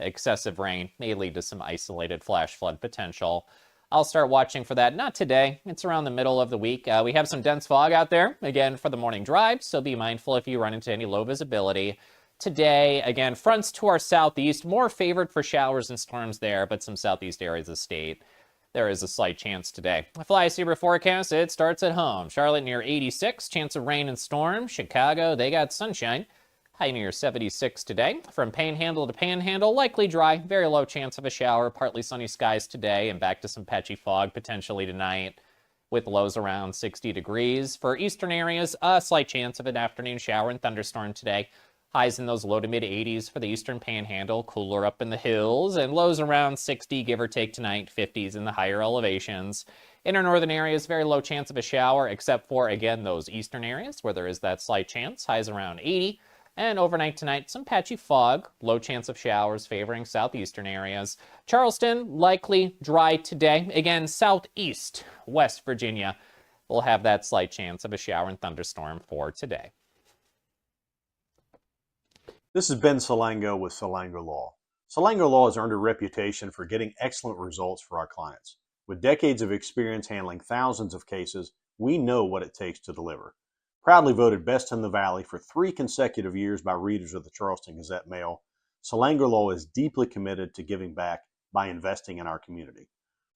excessive rain may lead to some isolated flash flood potential. I'll start watching for that. Not today. It's around the middle of the week. We have some dense fog out there, again, for the morning drive, so be mindful if you run into any low visibility. Today, again, fronts to our southeast, more favored for showers and storms there, but some southeast areas of the state, there is a slight chance today. A fly-saver forecast, it starts at home. Charlotte near 86, chance of rain and storm. Chicago, they got sunshine. High near 76 today. From Panhandle to Panhandle, likely dry, very low chance of a shower, partly sunny skies today, and back to some patchy fog potentially tonight, with lows around 60 degrees. For eastern areas, a slight chance of an afternoon shower and thunderstorm today. Highs in those low to mid 80s for the eastern Panhandle, cooler up in the hills, and lows around 60, give or take tonight, 50s in the higher elevations. Inner northern areas, very low chance of a shower, except for, again, those eastern areas where there is that slight chance. Highs around 80. And overnight tonight, some patchy fog, low chance of showers favoring southeastern areas. Charleston, likely dry today. Again, southeast, West Virginia will have that slight chance of a shower and thunderstorm for today. This is Ben Salango with Salango Law. Salango Law has earned a reputation for getting excellent results for our clients. With decades of experience handling thousands of cases, we know what it takes to deliver. Proudly voted Best in the Valley for 3 consecutive years by readers of the Charleston Gazette-Mail, Salango Law is deeply committed to giving back by investing in our community.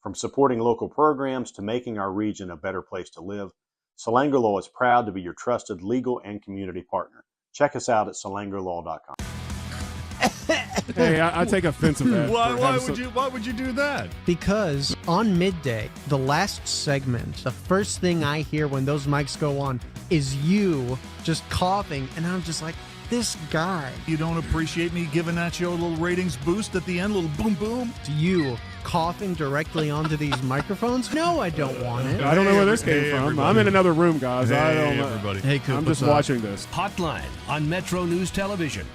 From supporting local programs to making our region a better place to live, Salango Law is proud to be your trusted legal and community partner. Check us out at salangolaw.com. Hey, I take offense of that. Why would you do that? Because on midday, the last segment, the first thing I hear when those mics go on is you just coughing, and I'm just like, this guy. You don't appreciate me giving that show a little ratings boost at the end, a little boom boom? You coughing directly onto these microphones? No, I don't want it. I don't know where this came from. Everybody. I'm in another room, guys. I don't know. Everybody. Hey, Coop, I'm just watching this. Hotline on MetroNews Television.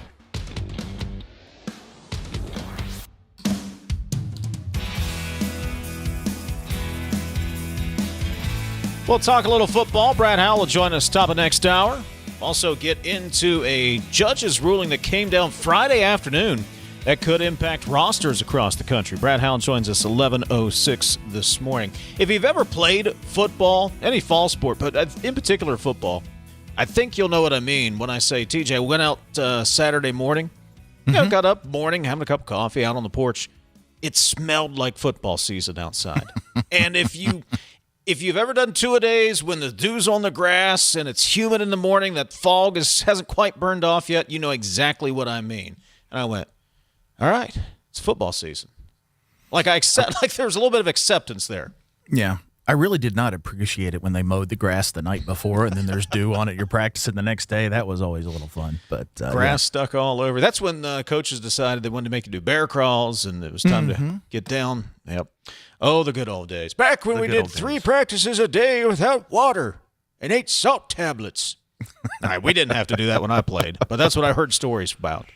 We'll talk a little football. Brad Howell will join us top of next hour. Also get into a judge's ruling that came down Friday afternoon that could impact rosters across the country. Brad Howell joins us 11:06 this morning. If you've ever played football, any fall sport, but in particular football, I think you'll know what I mean when I say, TJ, went out Saturday morning, got up morning, having a cup of coffee out on the porch. It smelled like football season outside. And if you've ever done two-a-days when the dew's on the grass and it's humid in the morning, that fog hasn't quite burned off yet, you know exactly what I mean. And I went, all right, it's football season. Like there was a little bit of acceptance there. Yeah. I really did not appreciate it when they mowed the grass the night before and then there's dew on it. You're practicing the next day. That was always a little fun. But grass stuck all over. That's when coaches decided they wanted to make you do bear crawls and it was time to get down. Yep. Oh, the good old days. Back when we did 3 practices a day without water and 8 salt tablets. All right, we didn't have to do that when I played, but that's what I heard stories about.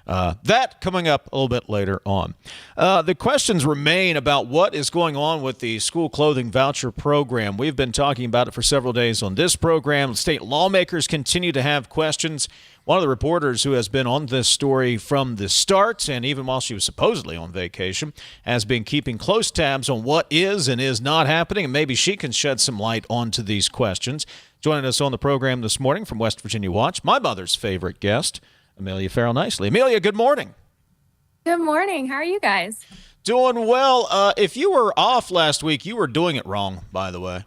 That coming up a little bit later on. The questions remain about what is going on with the school clothing voucher program. We've been talking about it for several days on this program. State lawmakers continue to have questions. One of the reporters who has been on this story from the start, and even while she was supposedly on vacation, has been keeping close tabs on what is and is not happening, and maybe she can shed some light onto these questions. Joining us on the program this morning from West Virginia Watch, my mother's favorite guest, Amelia Ferrell Knisely. Amelia, good morning. Good morning. How are you guys? Doing well. If you were off last week, you were doing it wrong, by the way.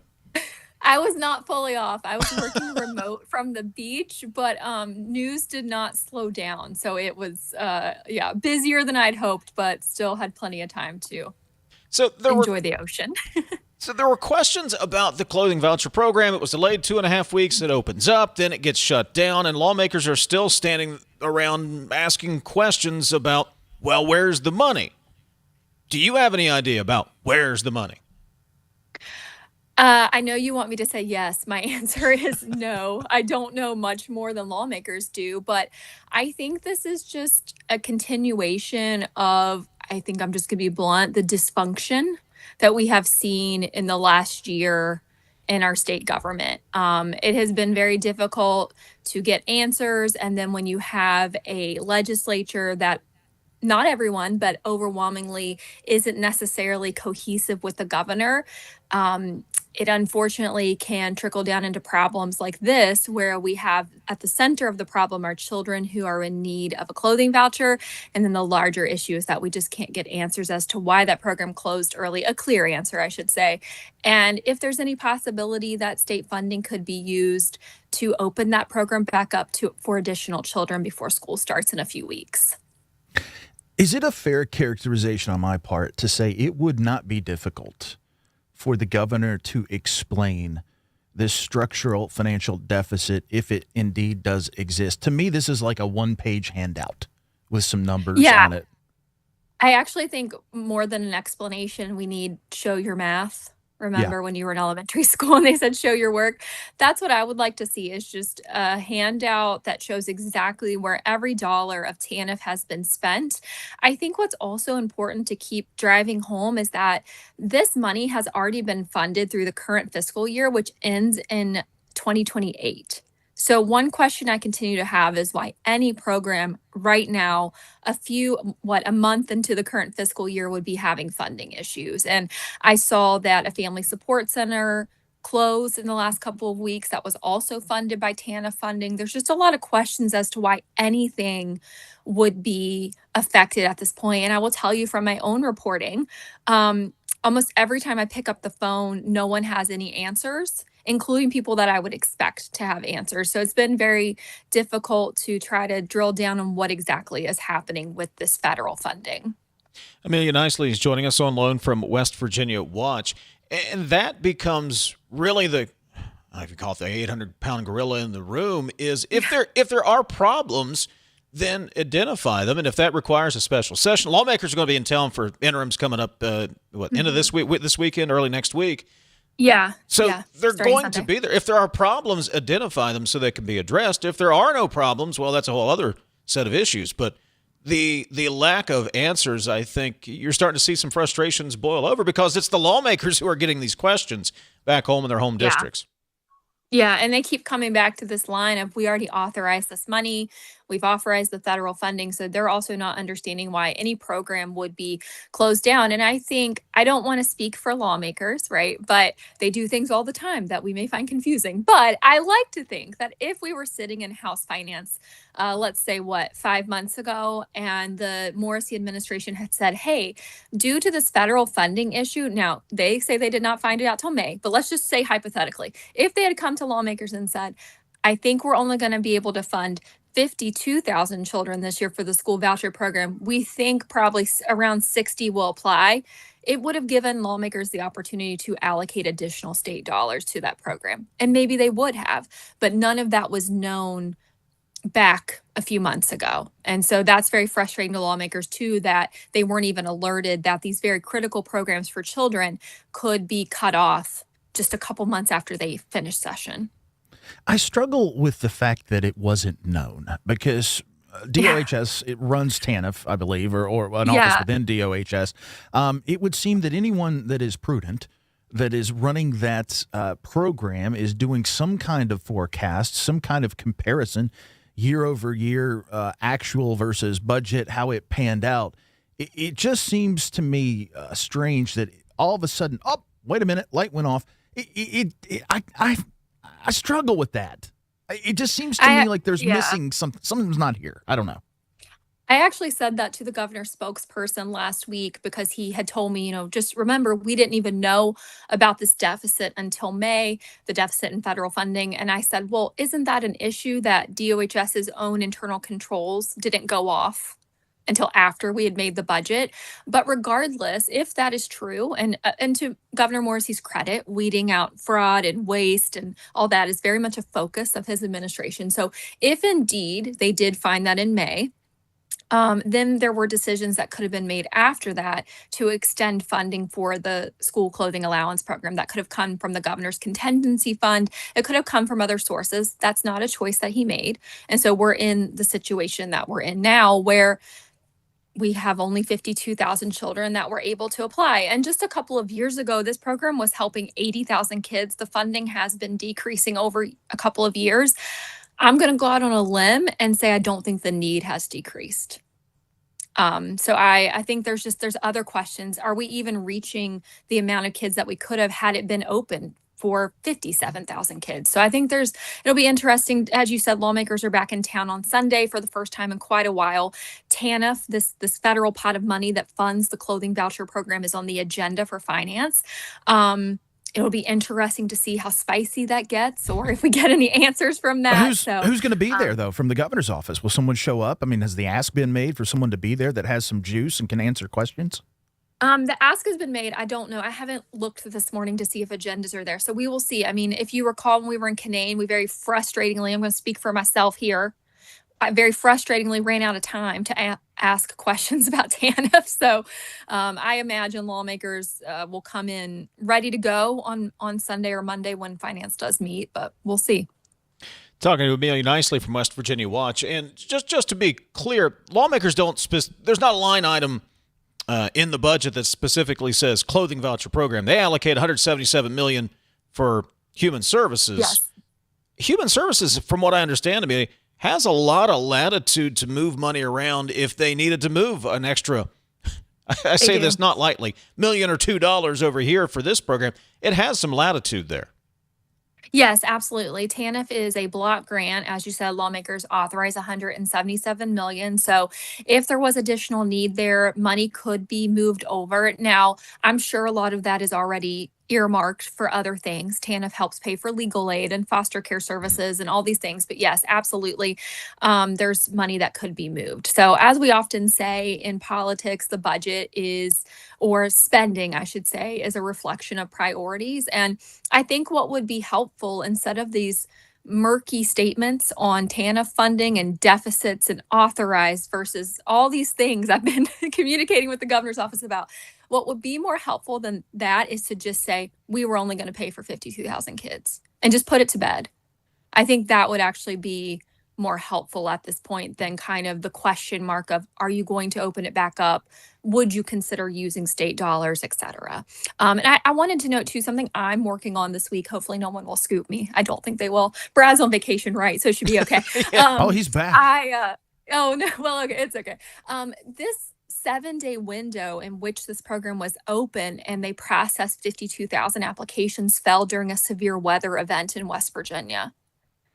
I was not fully off. I was working remote from the beach, but news did not slow down. So it was, busier than I'd hoped, but still had plenty of time to enjoy the ocean. So there were questions about the clothing voucher program. It was delayed 2.5 weeks. It opens up, then it gets shut down, and lawmakers are still standing around asking questions about, well, where's the money? Do you have any idea about where's the money? I know you want me to say yes. My answer is no. I don't know much more than lawmakers do, but I think this is just a continuation of, I think I'm just going to be blunt, the dysfunction that we have seen in the last year in our state government. It has been very difficult to get answers. And then when you have a legislature that not everyone, but overwhelmingly isn't necessarily cohesive with the governor. It unfortunately can trickle down into problems like this, where we have at the center of the problem are children who are in need of a clothing voucher. And then the larger issue is that we just can't get answers as to why that program closed early, a clear answer, I should say. And if there's any possibility that state funding could be used to open that program back up for additional children before school starts in a few weeks. Is it a fair characterization on my part to say it would not be difficult for the governor to explain this structural financial deficit if it indeed does exist? To me, this is like a one-page handout with some numbers on it. I actually think more than an explanation, we need show your math. Remember when you were in elementary school and they said show your work? That's what I would like to see, is just a handout that shows exactly where every dollar of TANF has been spent. I think what's also important to keep driving home is that this money has already been funded through the current fiscal year, which ends in 2028. So one question I continue to have is why any program right now, a month into the current fiscal year, would be having funding issues. And I saw that a family support center closed in the last couple of weeks that was also funded by TANF funding. There's just a lot of questions as to why anything would be affected at this point. And I will tell you from my own reporting, almost every time I pick up the phone, no one has any answers, including people that I would expect to have answers. So it's been very difficult to try to drill down on what exactly is happening with this federal funding. Amelia Knisley is joining us on loan from West Virginia Watch. And that becomes really the, I don't know if you call it the 800-pound gorilla in the room, is if there are problems, then identify them. And if that requires a special session, lawmakers are going to be in town for interims coming up, end of this weekend, early next week. So they're going to be there. If there are problems, identify them so they can be addressed. If there are no problems, well, that's a whole other set of issues. But the lack of answers, I think you're starting to see some frustrations boil over, because it's the lawmakers who are getting these questions back home in their home districts. Yeah, and they keep coming back to this line of, we already authorized this money, we've authorized the federal funding, so they're also not understanding why any program would be closed down. And I think, I don't want to speak for lawmakers, right? But they do things all the time that we may find confusing. But I like to think that if we were sitting in House Finance, let's say 5 months ago, and the Morrissey administration had said, hey, due to this federal funding issue, now they say they did not find it out till May, but let's just say hypothetically, if they had come to lawmakers and said, I think we're only going to be able to fund 52,000 children this year for the school voucher program, we think probably around 60 will apply, it would have given lawmakers the opportunity to allocate additional state dollars to that program. And maybe they would have, but none of that was known back a few months ago. And so that's very frustrating to lawmakers too, that they weren't even alerted that these very critical programs for children could be cut off just a couple months after they finish session. I struggle with the fact that it wasn't known, because DOHS, it runs TANF, I believe, or an office within DOHS. It would seem that anyone that is prudent, that is running that program, is doing some kind of forecast, some kind of comparison, year over year, actual versus budget, how it panned out. It just seems to me strange that all of a sudden, oh, wait a minute, light went off. I struggle with that. It just seems to me like there's missing something's not here. I don't know. I actually said that to the governor's spokesperson last week, because he had told me, just remember, we didn't even know about this deficit until May, the deficit in federal funding. And I said, well, isn't that an issue that DOHS's own internal controls didn't go off until after we had made the budget? But regardless, if that is true, and to Governor Morrissey's credit, weeding out fraud and waste and all that is very much a focus of his administration. So if indeed they did find that in May, then there were decisions that could have been made after that to extend funding for the school clothing allowance program. That could have come from the governor's contingency fund. It could have come from other sources. That's not a choice that he made. And so we're in the situation that we're in now, where we have only 52,000 children that were able to apply. And just a couple of years ago, this program was helping 80,000 kids. The funding has been decreasing over a couple of years. I'm going to go out on a limb and say I don't think the need has decreased. So I think there's other questions. Are we even reaching the amount of kids that we could have had it been open for 57,000 kids? So I think it'll be interesting. As you said, lawmakers are back in town on Sunday for the first time in quite a while. TANF, this federal pot of money that funds the clothing voucher program, is on the agenda for finance. It'll be interesting to see how spicy that gets, or if we get any answers from that. Who's going to be there, though, from the governor's office? Will someone show up? I mean, has the ask been made for someone to be there that has some juice and can answer questions? The ask has been made. I don't know. I haven't looked this morning to see if agendas are there. So we will see. I mean, if you recall, when we were in Canaan, we very frustratingly, I'm going to speak for myself here, I very frustratingly ran out of time to ask questions about TANF. So I imagine lawmakers will come in ready to go on Sunday or Monday when finance does meet, but we'll see. Talking to Amelia Knisley from West Virginia Watch. And just to be clear, lawmakers there's not a line item in the budget that specifically says clothing voucher program. They allocate $177 million for human services. Yes. Human services, from what I understand, Amelia, has a lot of latitude to move money around if they needed to move an extra, I say this not lightly, $1 or $2 million over here for this program. It has some latitude there. Yes, absolutely. TANF is a block grant. As you said, lawmakers authorize $177 million. So if there was additional need there, money could be moved over. Now, I'm sure a lot of that is already earmarked for other things. TANF helps pay for legal aid and foster care services and all these things. But yes, absolutely, there's money that could be moved. So as we often say in politics, the budget or spending, I should say, is a reflection of priorities. And I think what would be helpful, instead of these murky statements on TANF funding and deficits and authorized versus all these things I've been communicating with the governor's office about, what would be more helpful than that is to just say, we were only going to pay for 52,000 kids and just put it to bed. I think that would actually be more helpful at this point than kind of the question mark of, are you going to open it back up? Would you consider using state dollars, et cetera? And I wanted to note too, something I'm working on this week. Hopefully no one will scoop me. I don't think they will. Brad's on vacation, right? So it should be okay. He's back. Oh no, well, okay, it's okay. This 7-day window in which this program was open and they processed 52,000 applications fell during a severe weather event in West Virginia.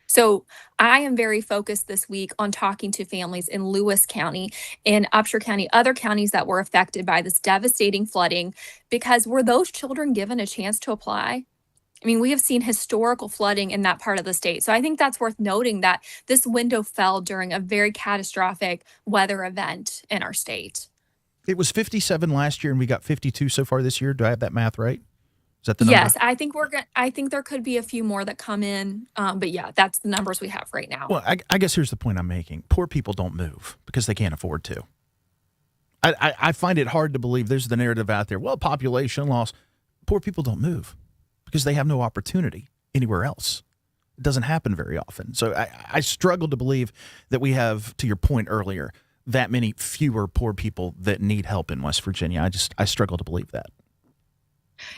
So I am very focused this week on talking to families in Lewis County, in Upshur County, other counties that were affected by this devastating flooding, because were those children given a chance to apply? I mean, we have seen historical flooding in that part of the state. So I think that's worth noting that this window fell during a very catastrophic weather event in our state. It was 57 last year and we got 52 so far this year. Do I have that math right? Is that the number? Yes, I think there could be a few more that come in. But yeah, that's the numbers we have right now. Well, I guess here's the point I'm making. Poor people don't move because they can't afford to. I find it hard to believe there's the narrative out there. Well, population loss. Poor people don't move because they have no opportunity anywhere else. It doesn't happen very often. So I struggle to believe that we have, to your point earlier, that many fewer poor people that need help in West Virginia. I struggle to believe that.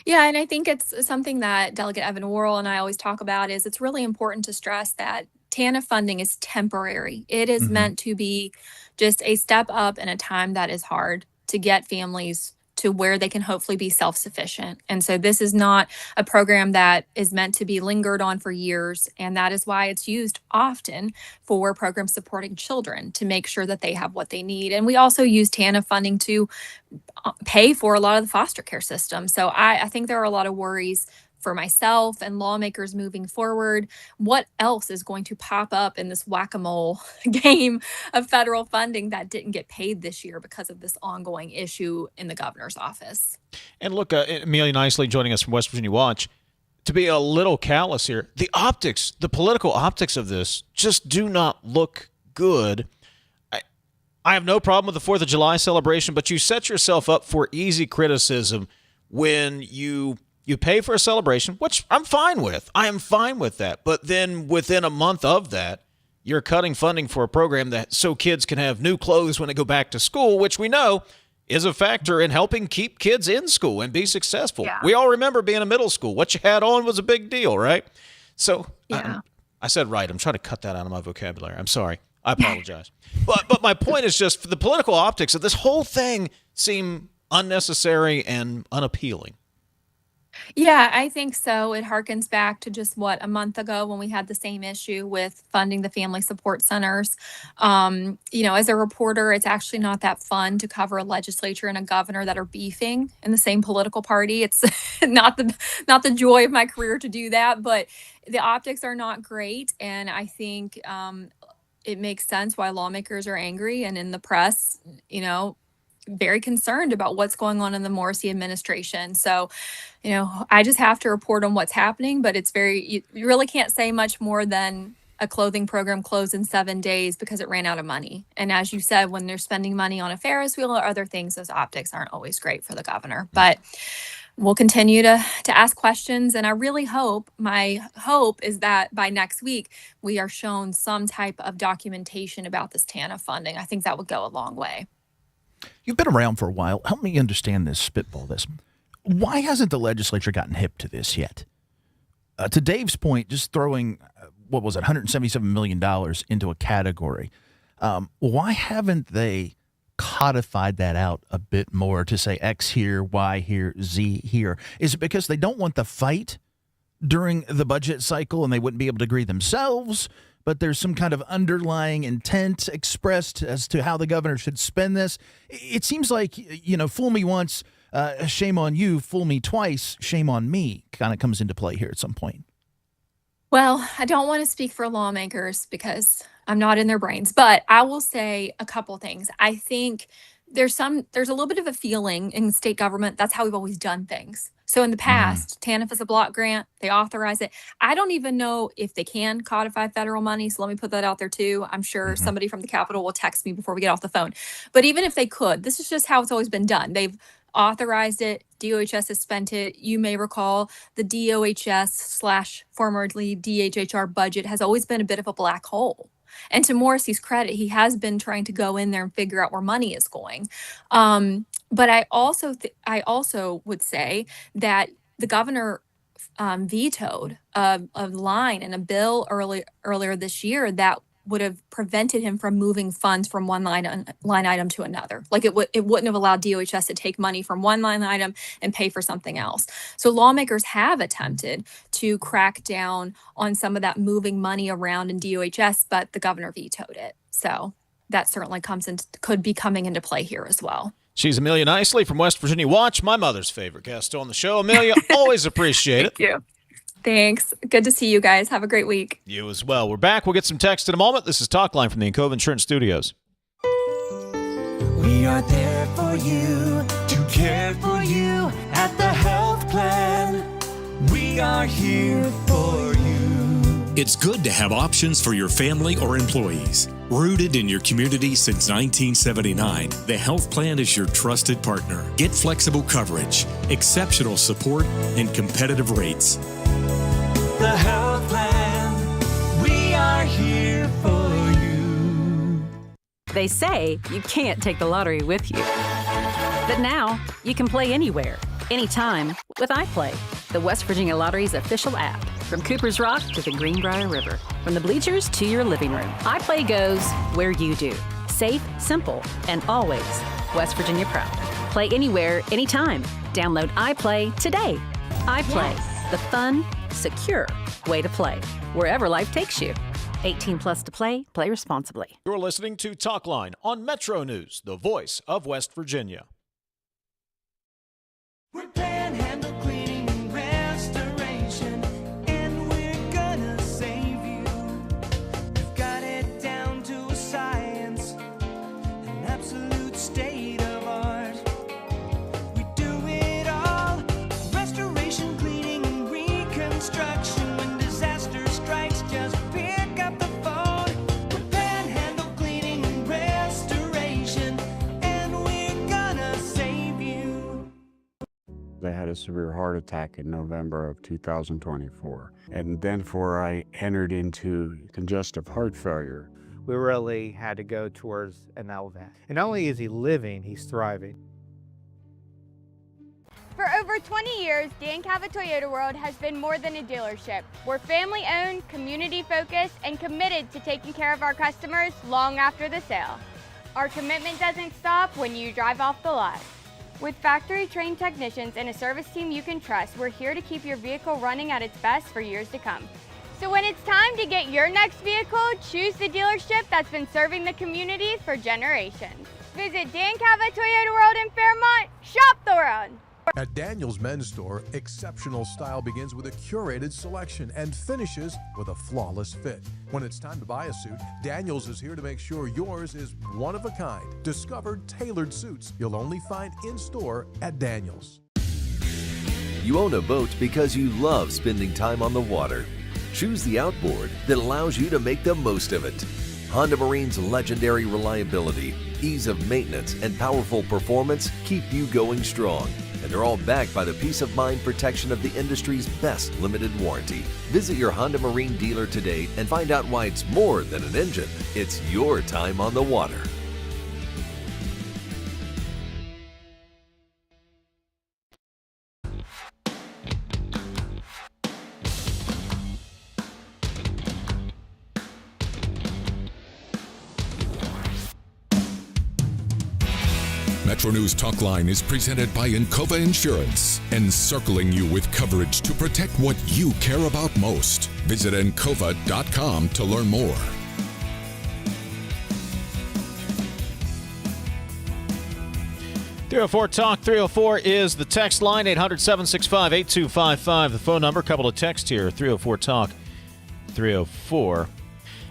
Yeah, and I think it's something that Delegate Evan Worrell and I always talk about is it's really important to stress that TANF funding is temporary. It is meant to be just a step up in a time that is hard to get families to where they can hopefully be self-sufficient. And so this is not a program that is meant to be lingered on for years. And that is why it's used often for programs supporting children to make sure that they have what they need. And we also use TANF funding to pay for a lot of the foster care system. So I think there are a lot of worries for myself and lawmakers moving forward. What else is going to pop up in this whack-a-mole game of federal funding that didn't get paid this year because of this ongoing issue in the governor's office? And look, Amelia Knisely joining us from West Virginia Watch. To be a little callous here, the political optics of this just do not look good. I have no problem with the 4th of July celebration, but you set yourself up for easy criticism when you pay for a celebration, which I'm fine with. I am fine with that. But then within a month of that, you're cutting funding for a program so kids can have new clothes when they go back to school, which we know is a factor in helping keep kids in school and be successful. Yeah. We all remember being in middle school. What you had on was a big deal, right? So I said right. I'm trying to cut that out of my vocabulary. I'm sorry. I apologize. But my point is just for the political optics of this whole thing seem unnecessary and unappealing. Yeah, I think so. It harkens back to just a month ago when we had the same issue with funding the family support centers. As a reporter, it's actually not that fun to cover a legislature and a governor that are beefing in the same political party. It's not the joy of my career to do that, but the optics are not great. And I think it makes sense why lawmakers are angry and in the press, very concerned about what's going on in the Morrissey administration. So, I just have to report on what's happening, but you really can't say much more than a clothing program closed in 7 days because it ran out of money. And as you said, when they're spending money on a Ferris wheel or other things, those optics aren't always great for the governor. But we'll continue to ask questions. And I really my hope is that by next week, we are shown some type of documentation about this TANF funding. I think that would go a long way. You've been around for a while. Help me understand this, spitball this. Why hasn't the legislature gotten hip to this yet? To Dave's point, just throwing, $177 million into a category. Why haven't they codified that out a bit more to say X here, Y here, Z here? Is it because they don't want the fight during the budget cycle and they wouldn't be able to agree themselves? But there's some kind of underlying intent expressed as to how the governor should spend this. It seems like, fool me once, shame on you, fool me twice, shame on me kind of comes into play here at some point. Well, I don't want to speak for lawmakers because I'm not in their brains, but I will say a couple things. I think there's a little bit of a feeling in state government, that's how we've always done things. So in the past, TANF is a block grant, they authorize it. I don't even know if they can codify federal money, so let me put that out there too. I'm sure somebody from the Capitol will text me before we get off the phone. But even if they could, this is just how it's always been done. They've authorized it, DOHS has spent it. You may recall the DOHS / formerly DHHR budget has always been a bit of a black hole. And to Morrissey's credit, he has been trying to go in there and figure out where money is going. But I also would say that the governor vetoed a line in a bill earlier this year that would have prevented him from moving funds from one line item to another. Like it wouldn't have allowed DOHS to take money from one line item and pay for something else. So lawmakers have attempted to crack down on some of that moving money around in DOHS, but the governor vetoed it. So that certainly could be coming into play here as well. She's Amelia Knisley from West Virginia Watch, my mother's favorite guest on the show. Amelia, always appreciate it. Thank you. Thanks. Good to see you guys. Have a great week. You as well. We're back. We'll get some text in a moment. This is Talkline from the Encova Insurance Studios. We are there for you, to care for you at the health plan. We are here for you. It's good to have options for your family or employees. Rooted in your community since 1979, the health plan is your trusted partner. Get flexible coverage, exceptional support, and competitive rates. The health plan, we are here for you. They say you can't take the lottery with you. But now, you can play anywhere, anytime with iPlay, the West Virginia Lottery's official app. From Cooper's Rock to the Greenbrier River, from the bleachers to your living room, iPlay goes where you do. Safe, simple, and always West Virginia proud. Play anywhere, anytime. Download iPlay today. iPlay, the fun, secure way to play, wherever life takes you. 18 plus to play responsibly. You're listening to Talkline on Metro News, the voice of West Virginia. We're Panhandle Cleaning and Restoration, and we're gonna save you. We've got it down to a science, an absolute state of art. We do it all, restoration, cleaning, and reconstruction. When disaster strikes, just pick up the phone. We're Panhandle Cleaning and Restoration, and we're gonna save you. They had a severe heart attack in November of 2024. And then I entered into congestive heart failure. We really had to go towards an LVAD. And not only is he living, he's thriving. For over 20 years, Dan Cava Toyota World has been more than a dealership. We're family-owned, community-focused, and committed to taking care of our customers long after the sale. Our commitment doesn't stop when you drive off the lot. With factory-trained technicians and a service team you can trust, we're here to keep your vehicle running at its best for years to come. So when it's time to get your next vehicle, choose the dealership that's been serving the community for generations. Visit Dan Cava Toyota World in Fairmont. Shop the world. At Daniel's Men's Store, exceptional style begins with a curated selection and finishes with a flawless fit. When it's time to buy a suit, Daniel's is here to make sure yours is one of a kind. Discover tailored suits you'll only find in store at Daniel's. You own a boat because you love spending time on the water. Choose the outboard that allows you to make the most of it. Honda Marine's legendary reliability, ease of maintenance, and powerful performance keep you going strong. And they're all backed by the peace of mind protection of the industry's best limited warranty. Visit your Honda Marine dealer today and find out why it's more than an engine. It's your time on the water. MetroNews Talkline is presented by Encova Insurance, encircling you with coverage to protect what you care about most. Visit Encova.com to learn more. Talk 304 is the text line, 800-765-8255. The phone number, couple of texts here, 304 Talk 304.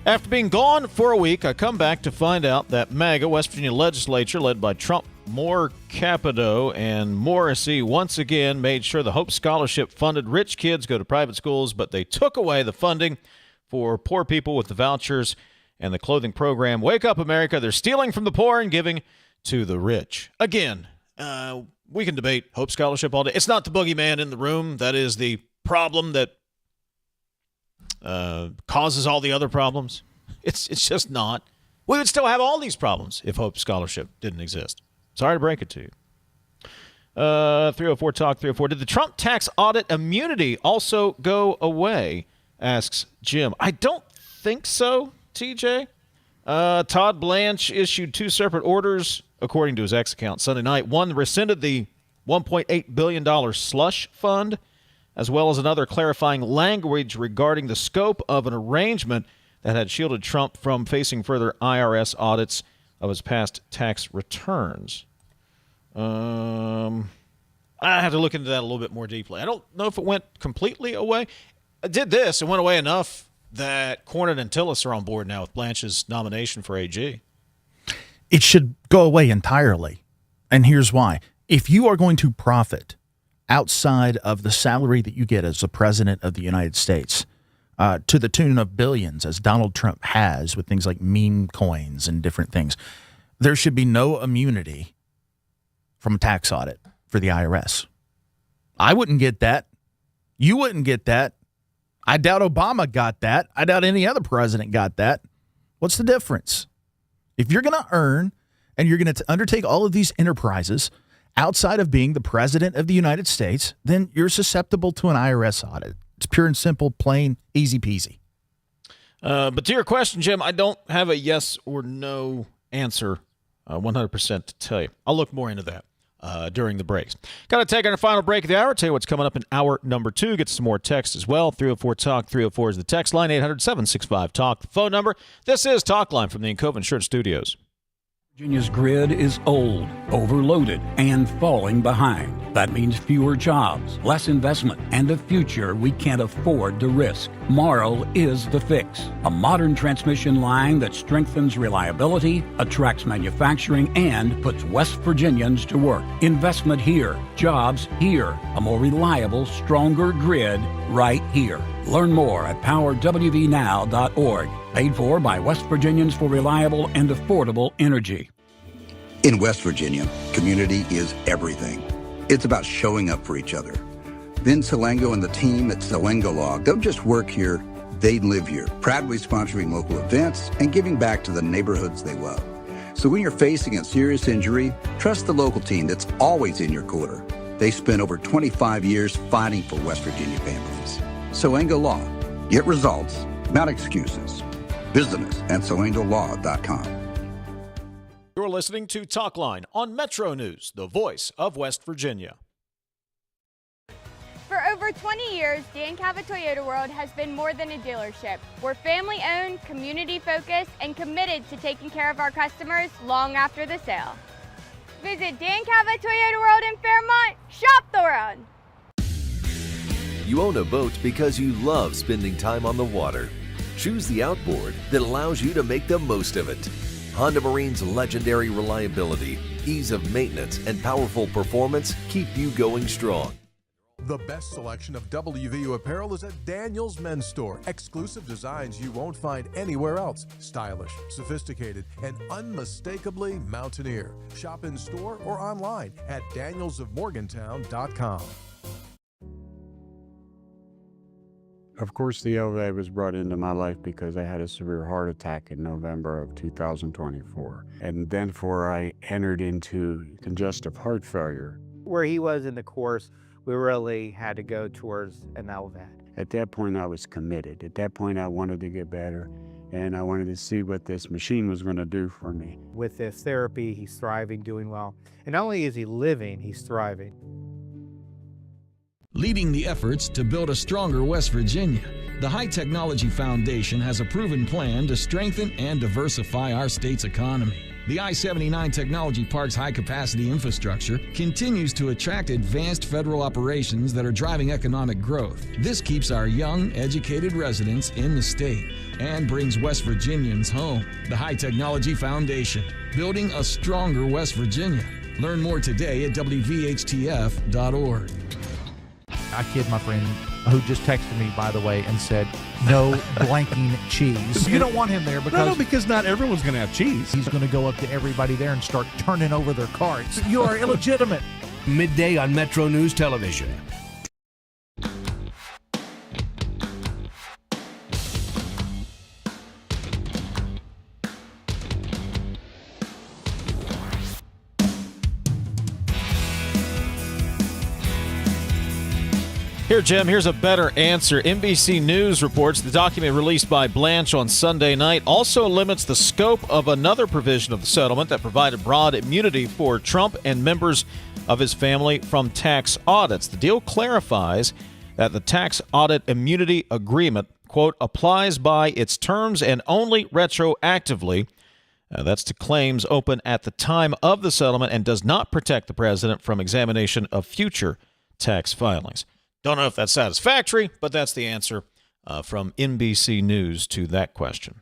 After being gone for a week, I come back to find out that MAGA, West Virginia legislature, led by Trump, Moore, Capito, and Morrissey, once again made sure the Hope Scholarship funded rich kids go to private schools, but they took away the funding for poor people with the vouchers and the clothing program. Wake up, America. They're stealing from the poor and giving to the rich. Again, we can debate Hope Scholarship all day. It's not the boogeyman in the room. That is the problem that causes all the other problems. It's just not. We would still have all these problems if Hope Scholarship didn't exist. Sorry to break it to you. 304 Talk 304. Did the Trump tax audit immunity also go away? Asks Jim. I don't think so, TJ. Todd Blanche issued two separate orders, according to his X account, Sunday night. One rescinded the $1.8 billion slush fund, as well as another clarifying language regarding the scope of an arrangement that had shielded Trump from facing further IRS audits of his past tax returns. I have to look into that a little bit more deeply. I don't know if it went completely away. It did this. It went away enough that Cornyn and Tillis are on board now with Blanche's nomination for AG. It should go away entirely. And here's why. If you are going to profit outside of the salary that you get as the president of the United States, to the tune of billions, as Donald Trump has with things like meme coins and different things, there should be no immunity from a tax audit for the IRS. I wouldn't get that. You wouldn't get that. I doubt Obama got that. I doubt any other president got that. What's the difference? If you're going to earn and you're going to undertake all of these enterprises outside of being the president of the United States, then you're susceptible to an IRS audit. It's pure and simple, plain, easy peasy. But to your question, Jim, I don't have a yes or no answer 100% to tell you. I'll look more into that during the breaks. Got to take our final break of the hour. Tell you what's coming up in hour number 2. Get some more text as well. 304 Talk 304 is the text line. 800-765-TALK, the phone number. This is Talkline from the Encova Insurance Studios. Virginia's grid is old, overloaded, and falling behind. That means fewer jobs, less investment, and a future we can't afford to risk. Marl is the fix. A modern transmission line that strengthens reliability, attracts manufacturing, and puts West Virginians to work. Investment here, jobs here, a more reliable, stronger grid right here. Learn more at powerwvnow.org. Paid for by West Virginians for reliable and affordable energy. In West Virginia, community is everything. It's about showing up for each other. Vin Salengo and the team at Salengo Law don't just work here, they live here, proudly sponsoring local events and giving back to the neighborhoods they love. So when you're facing a serious injury, trust the local team that's always in your corner. They spent over 25 years fighting for West Virginia families. Solango Law. Get results, not excuses. Visit us at solangolaw.com. You're listening to Talkline on Metro News, the voice of West Virginia. For over 20 years, Dan Cava Toyota World has been more than a dealership. We're family-owned, community-focused, and committed to taking care of our customers long after the sale. Visit Dan Cava Toyota World in Fairmont. Shop the world. You own a boat because you love spending time on the water. Choose the outboard that allows you to make the most of it. Honda Marine's legendary reliability, ease of maintenance, and powerful performance keep you going strong. The best selection of WVU apparel is at Daniel's Men's Store. Exclusive designs you won't find anywhere else. Stylish, sophisticated, and unmistakably mountaineer. Shop in store or online at danielsofmorgantown.com. Of course, the LVA was brought into my life because I had a severe heart attack in November of 2024. And then before I entered into congestive heart failure. Where he was in the course, we really had to go towards an LVAD. At that point, I was committed. At that point, I wanted to get better, and I wanted to see what this machine was going to do for me. With this therapy, he's thriving, doing well. And not only is he living, he's thriving. Leading the efforts to build a stronger West Virginia, the High Technology Foundation has a proven plan to strengthen and diversify our state's economy. The I-79 Technology Park's high-capacity infrastructure continues to attract advanced federal operations that are driving economic growth. This keeps our young, educated residents in the state and brings West Virginians home. The High Technology Foundation, building a stronger West Virginia. Learn more today at WVHTF.org. I kid my friend who just texted me, by the way, and said, no blanking cheese. You don't want him there because... No, because not everyone's going to have cheese. He's going to go up to everybody there and start turning over their carts. You are illegitimate. Midday on Metro News Television. Here, Jim, here's a better answer. NBC News reports the document released by Blanche on Sunday night also limits the scope of another provision of the settlement that provided broad immunity for Trump and members of his family from tax audits. The deal clarifies that the tax audit immunity agreement, quote, applies by its terms and only retroactively. That's to claims open at the time of the settlement and does not protect the president from examination of future tax filings. Don't know if that's satisfactory, but that's the answer from NBC News to that question.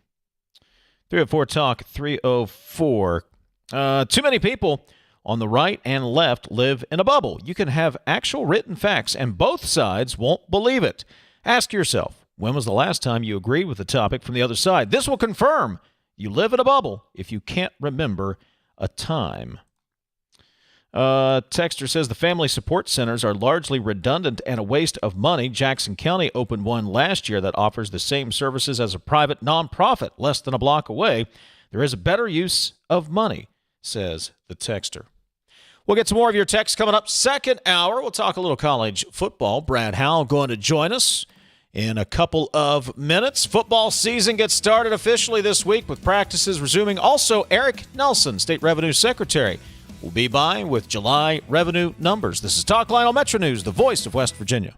304 Talk 304. Too many people on the right and left live in a bubble. You can have actual written facts, and both sides won't believe it. Ask yourself, when was the last time you agreed with the topic from the other side? This will confirm you live in a bubble if you can't remember a time. Texter says the family support centers are largely redundant and a waste of money. Jackson County opened one last year that offers the same services as a private nonprofit less than a block away. There is a better use of money, says the texter. We'll get some more of your texts coming up. Second hour, we'll talk a little college football. Brad Howell going to join us in a couple of minutes. Football season gets started officially this week with practices resuming. Also, Eric Nelson, State Revenue Secretary, will be by with July revenue numbers. This is Talkline on Metro News, the voice of West Virginia.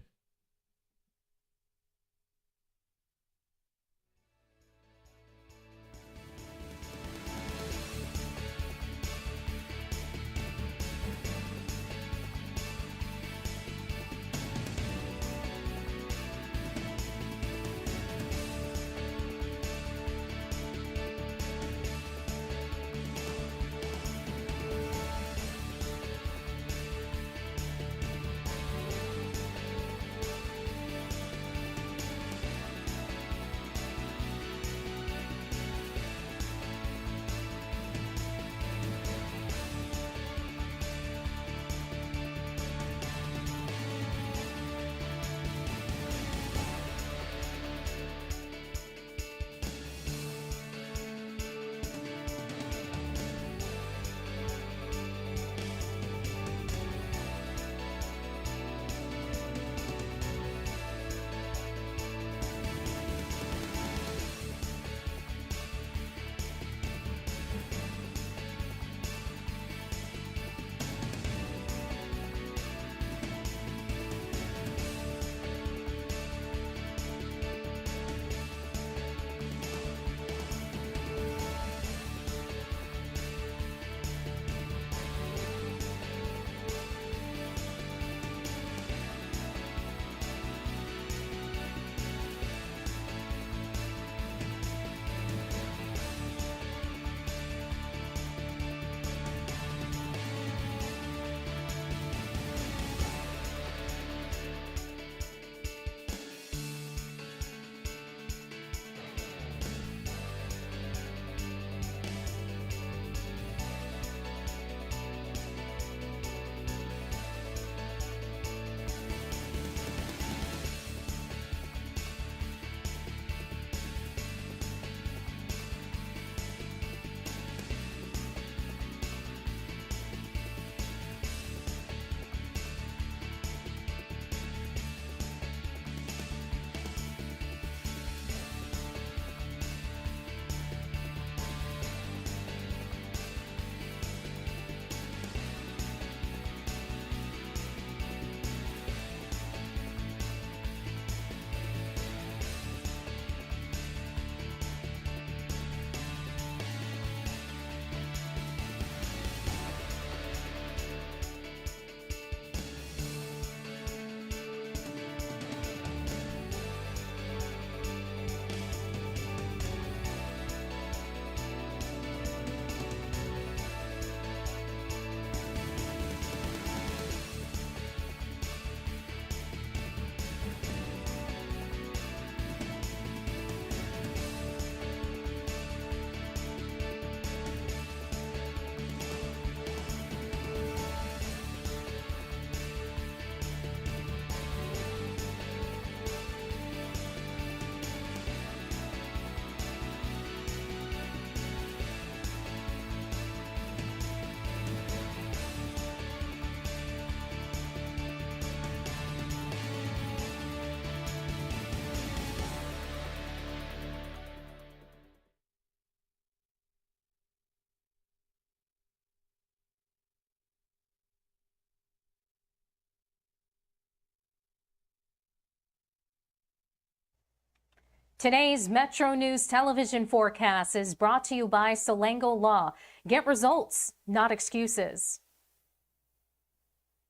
Today's Metro News television forecast is brought to you by Salango Law. Get results, not excuses.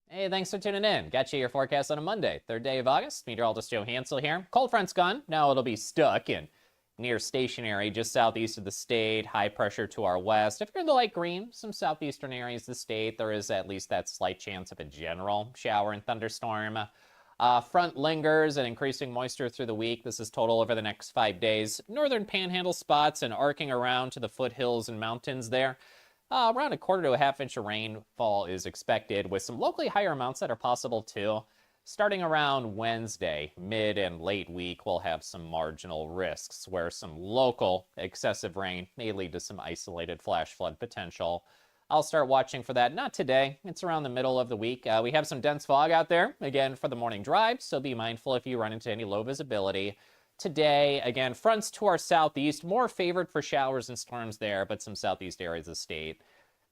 Hey, thanks for tuning in. Got you your forecast on a Monday, 3rd day of August. Meteorologist Joe Hansel here. Cold front's gone. Now it'll be stuck in near stationary just southeast of the state. High pressure to our west. If you're in the light green, some southeastern areas of the state, there is at least that slight chance of a general shower and thunderstorm. Front lingers and increasing moisture through the week. This is total over the next 5 days. Northern panhandle spots and arcing around to the foothills and mountains there. Around 1/4 to 1/2 inch of rainfall is expected, with some locally higher amounts that are possible too. Starting around Wednesday, mid and late week, we'll have some marginal risks where some local excessive rain may lead to some isolated flash flood potential. I'll start watching for that. Not today. It's around the middle of the week. We have some dense fog out there, again, for the morning drive, so be mindful if you run into any low visibility. Today, again, fronts to our southeast, more favored for showers and storms there, but some southeast areas of the state,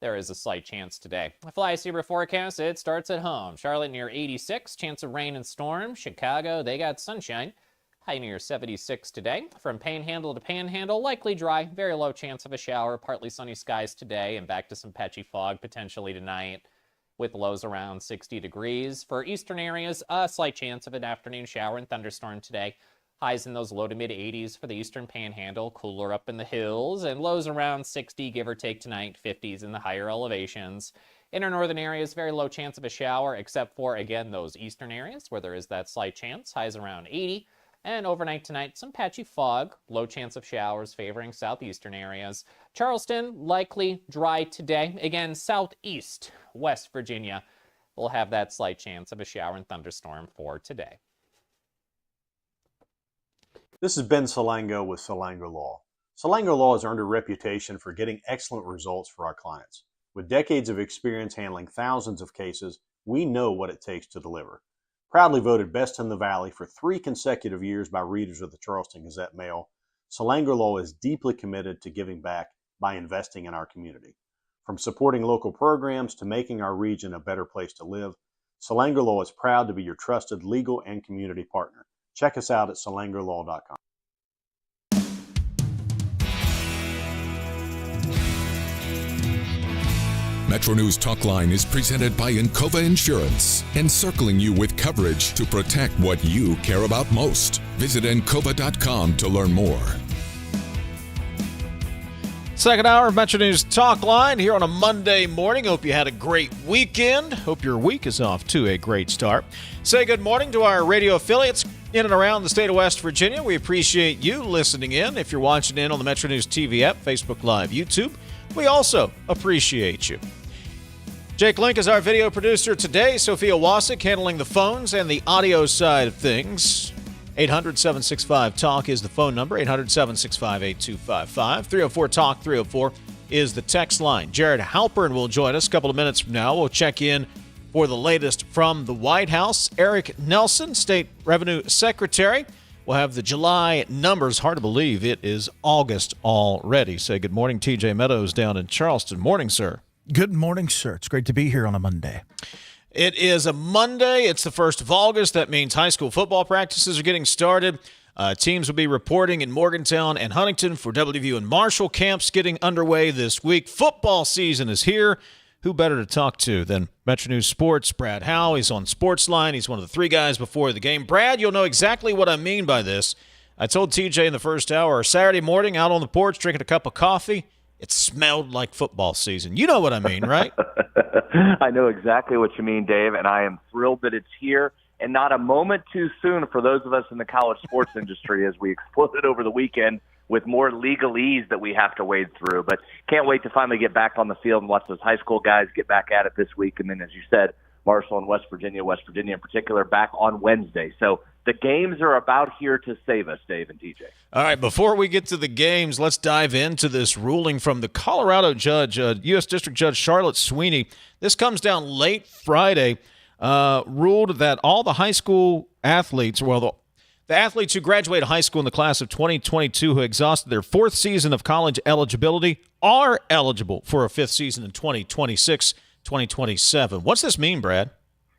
there is a slight chance today. A fly super forecast, it starts at home. Charlotte near 86, chance of rain and storm. Chicago, they got sunshine. High near 76 today. From panhandle to panhandle, likely dry, very low chance of a shower, partly sunny skies today, and back to some patchy fog potentially tonight with lows around 60 degrees. For eastern areas, a slight chance of an afternoon shower and thunderstorm today. Highs in those low to mid 80s for the eastern panhandle, cooler up in the hills, and lows around 60, give or take tonight, 50s in the higher elevations. Inner northern areas, very low chance of a shower, except for, again, those eastern areas where there is that slight chance. Highs around 80. And overnight tonight, some patchy fog, low chance of showers favoring southeastern areas. Charleston, likely dry today. Again, southeast, West Virginia will have that slight chance of a shower and thunderstorm for today. This is Ben Salango with Salango Law. Salango Law has earned a reputation for getting excellent results for our clients. With decades of experience handling thousands of cases, we know what it takes to deliver. Proudly voted Best in the Valley for 3 consecutive years by readers of the Charleston Gazette-Mail, Salango Law is deeply committed to giving back by investing in our community. From supporting local programs to making our region a better place to live, Salango Law is proud to be your trusted legal and community partner. Check us out at salangolaw.com. MetroNews Talkline is presented by Encova Insurance, encircling you with coverage to protect what you care about most. Visit Encova.com to learn more. Second hour of MetroNews Talkline here on a Monday morning. Hope you had a great weekend. Hope your week is off to a great start. Say good morning to our radio affiliates in and around the state of West Virginia. We appreciate you listening in. If you're watching in on the MetroNews TV app, Facebook Live, YouTube, we also appreciate you. Jake Link is our video producer today. Sophia Wasik handling the phones and the audio side of things. 800-765-TALK is the phone number, 800-765-8255. 304-TALK-304 is the text line. Jared Halpern will join us a couple of minutes from now. We'll check in for the latest from the White House. Eric Nelson, State Revenue Secretary, will have the July numbers. Hard to believe it is August already. Say good morning, TJ Meadows down in Charleston. Morning, sir. Good morning, sir. It's great to be here on a Monday. It is a Monday. It's the 1st of August. That means high school football practices are getting started. Teams will be reporting in Morgantown and Huntington for WVU and Marshall camps getting underway this week. Football season is here. Who better to talk to than Metro News Sports' Brad Howe? He's on Sportsline. He's one of the 3 guys before the game. Brad, you'll know exactly what I mean by this. I told TJ in the first hour, Saturday morning out on the porch drinking a cup of coffee, it smelled like football season. You know what I mean, right? I know exactly what you mean, Dave, and I am thrilled that it's here and not a moment too soon for those of us in the college sports industry as we exploded over the weekend with more legalese that we have to wade through. But can't wait to finally get back on the field and watch those high school guys get back at it this week. And then, as you said, Marshall and West Virginia in particular, back on Wednesday. So the games are about here to save us, Dave and TJ. All right, before we get to the games, let's dive into this ruling from the Colorado judge, U.S. District Judge Charlotte Sweeney. This comes down late Friday, ruled that all the high school athletes, the athletes who graduated high school in the class of 2022 who exhausted their 4th season of college eligibility are eligible for a 5th season in 2026, 2027. What's this mean, Brad?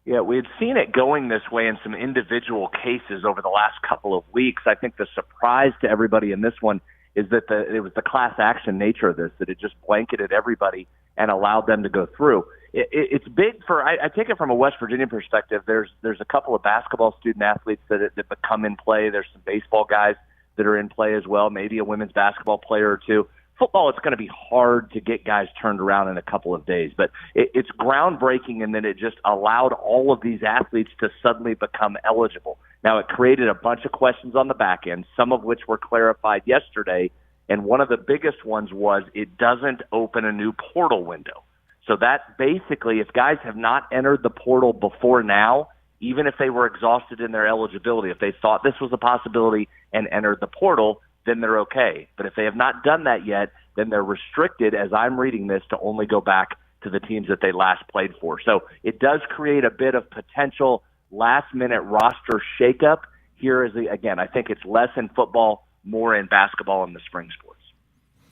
Yeah, we had seen it going this way in some individual cases over the last couple of weeks. I think the surprise to everybody in this one is that it was the class action nature of this, that it just blanketed everybody and allowed them to go through. It's big for, I take it from a West Virginia perspective. There's a couple of basketball student athletes that become in play. There's some baseball guys that are in play as well, maybe a women's basketball player or two. Football, it's going to be hard to get guys turned around in a couple of days, but it's groundbreaking in that it just allowed all of these athletes to suddenly become eligible. Now, it created a bunch of questions on the back end, some of which were clarified yesterday, and one of the biggest ones was it doesn't open a new portal window. So that basically, if guys have not entered the portal before now, even if they were exhausted in their eligibility, if they thought this was a possibility and entered the portal, then they're okay. But if they have not done that yet, then they're restricted, as I'm reading this, to only go back to the teams that they last played for. So it does create a bit of potential last-minute roster shakeup. Here is, again, I think it's less in football, more in basketball and the spring sports.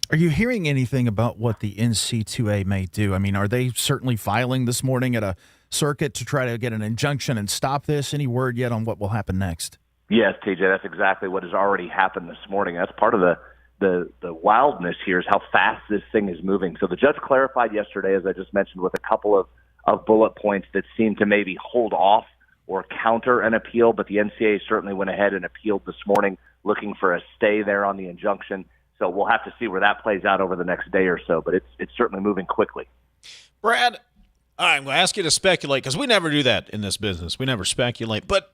Are you hearing anything about what the NC2A may do? I mean, are they certainly filing this morning at a circuit to try to get an injunction and stop this? Any word yet on what will happen next? Yes, TJ, that's exactly what has already happened this morning. That's part of the wildness here is how fast this thing is moving. So the judge clarified yesterday, as I just mentioned, with a couple of bullet points that seem to maybe hold off or counter an appeal, but the NCAA certainly went ahead and appealed this morning, looking for a stay there on the injunction. So we'll have to see where that plays out over the next day or so, but it's certainly moving quickly. Brad, I'm going to ask you to speculate, because we never do that in this business. We never speculate. But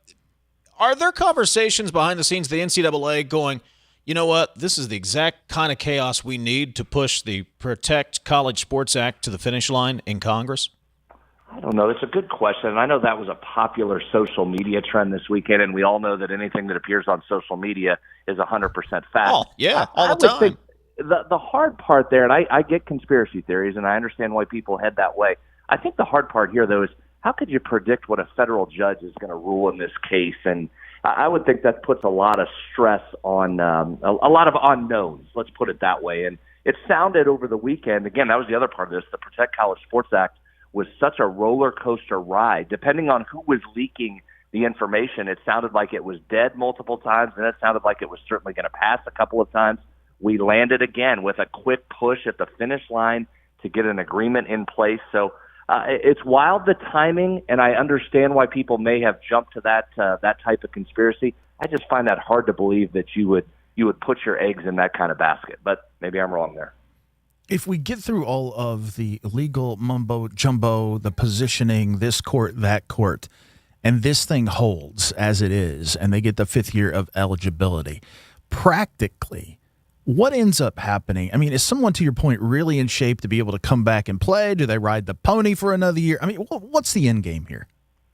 are there conversations behind the scenes of the NCAA going, you know what, this is the exact kind of chaos we need to push the Protect College Sports Act to the finish line in Congress? I don't know. It's a good question. And I know that was a popular social media trend this weekend, and we all know that anything that appears on social media is 100% fact. Oh, yeah, all the time. Think the hard part there, and I get conspiracy theories, and I understand why people head that way. I think the hard part here, though, is how could you predict what a federal judge is going to rule in this case? And I would think that puts a lot of stress on a lot of unknowns, let's put it that way. And it sounded over the weekend, again, that was the other part of this, the Protect College Sports Act was such a roller coaster ride. Depending on who was leaking the information, it sounded like it was dead multiple times, and it sounded like it was certainly going to pass a couple of times. We landed again with a quick push at the finish line to get an agreement in place. So it's wild, the timing, and I understand why people may have jumped to that type of conspiracy. I just find that hard to believe that you would put your eggs in that kind of basket, but maybe I'm wrong there. If we get through all of the legal mumbo jumbo, the positioning, this court, that court, and this thing holds as it is, and they get the 5th year of eligibility, practically, what ends up happening? I mean, is someone, to your point, really in shape to be able to come back and play? Do they ride the pony for another year? I mean, what's the end game here?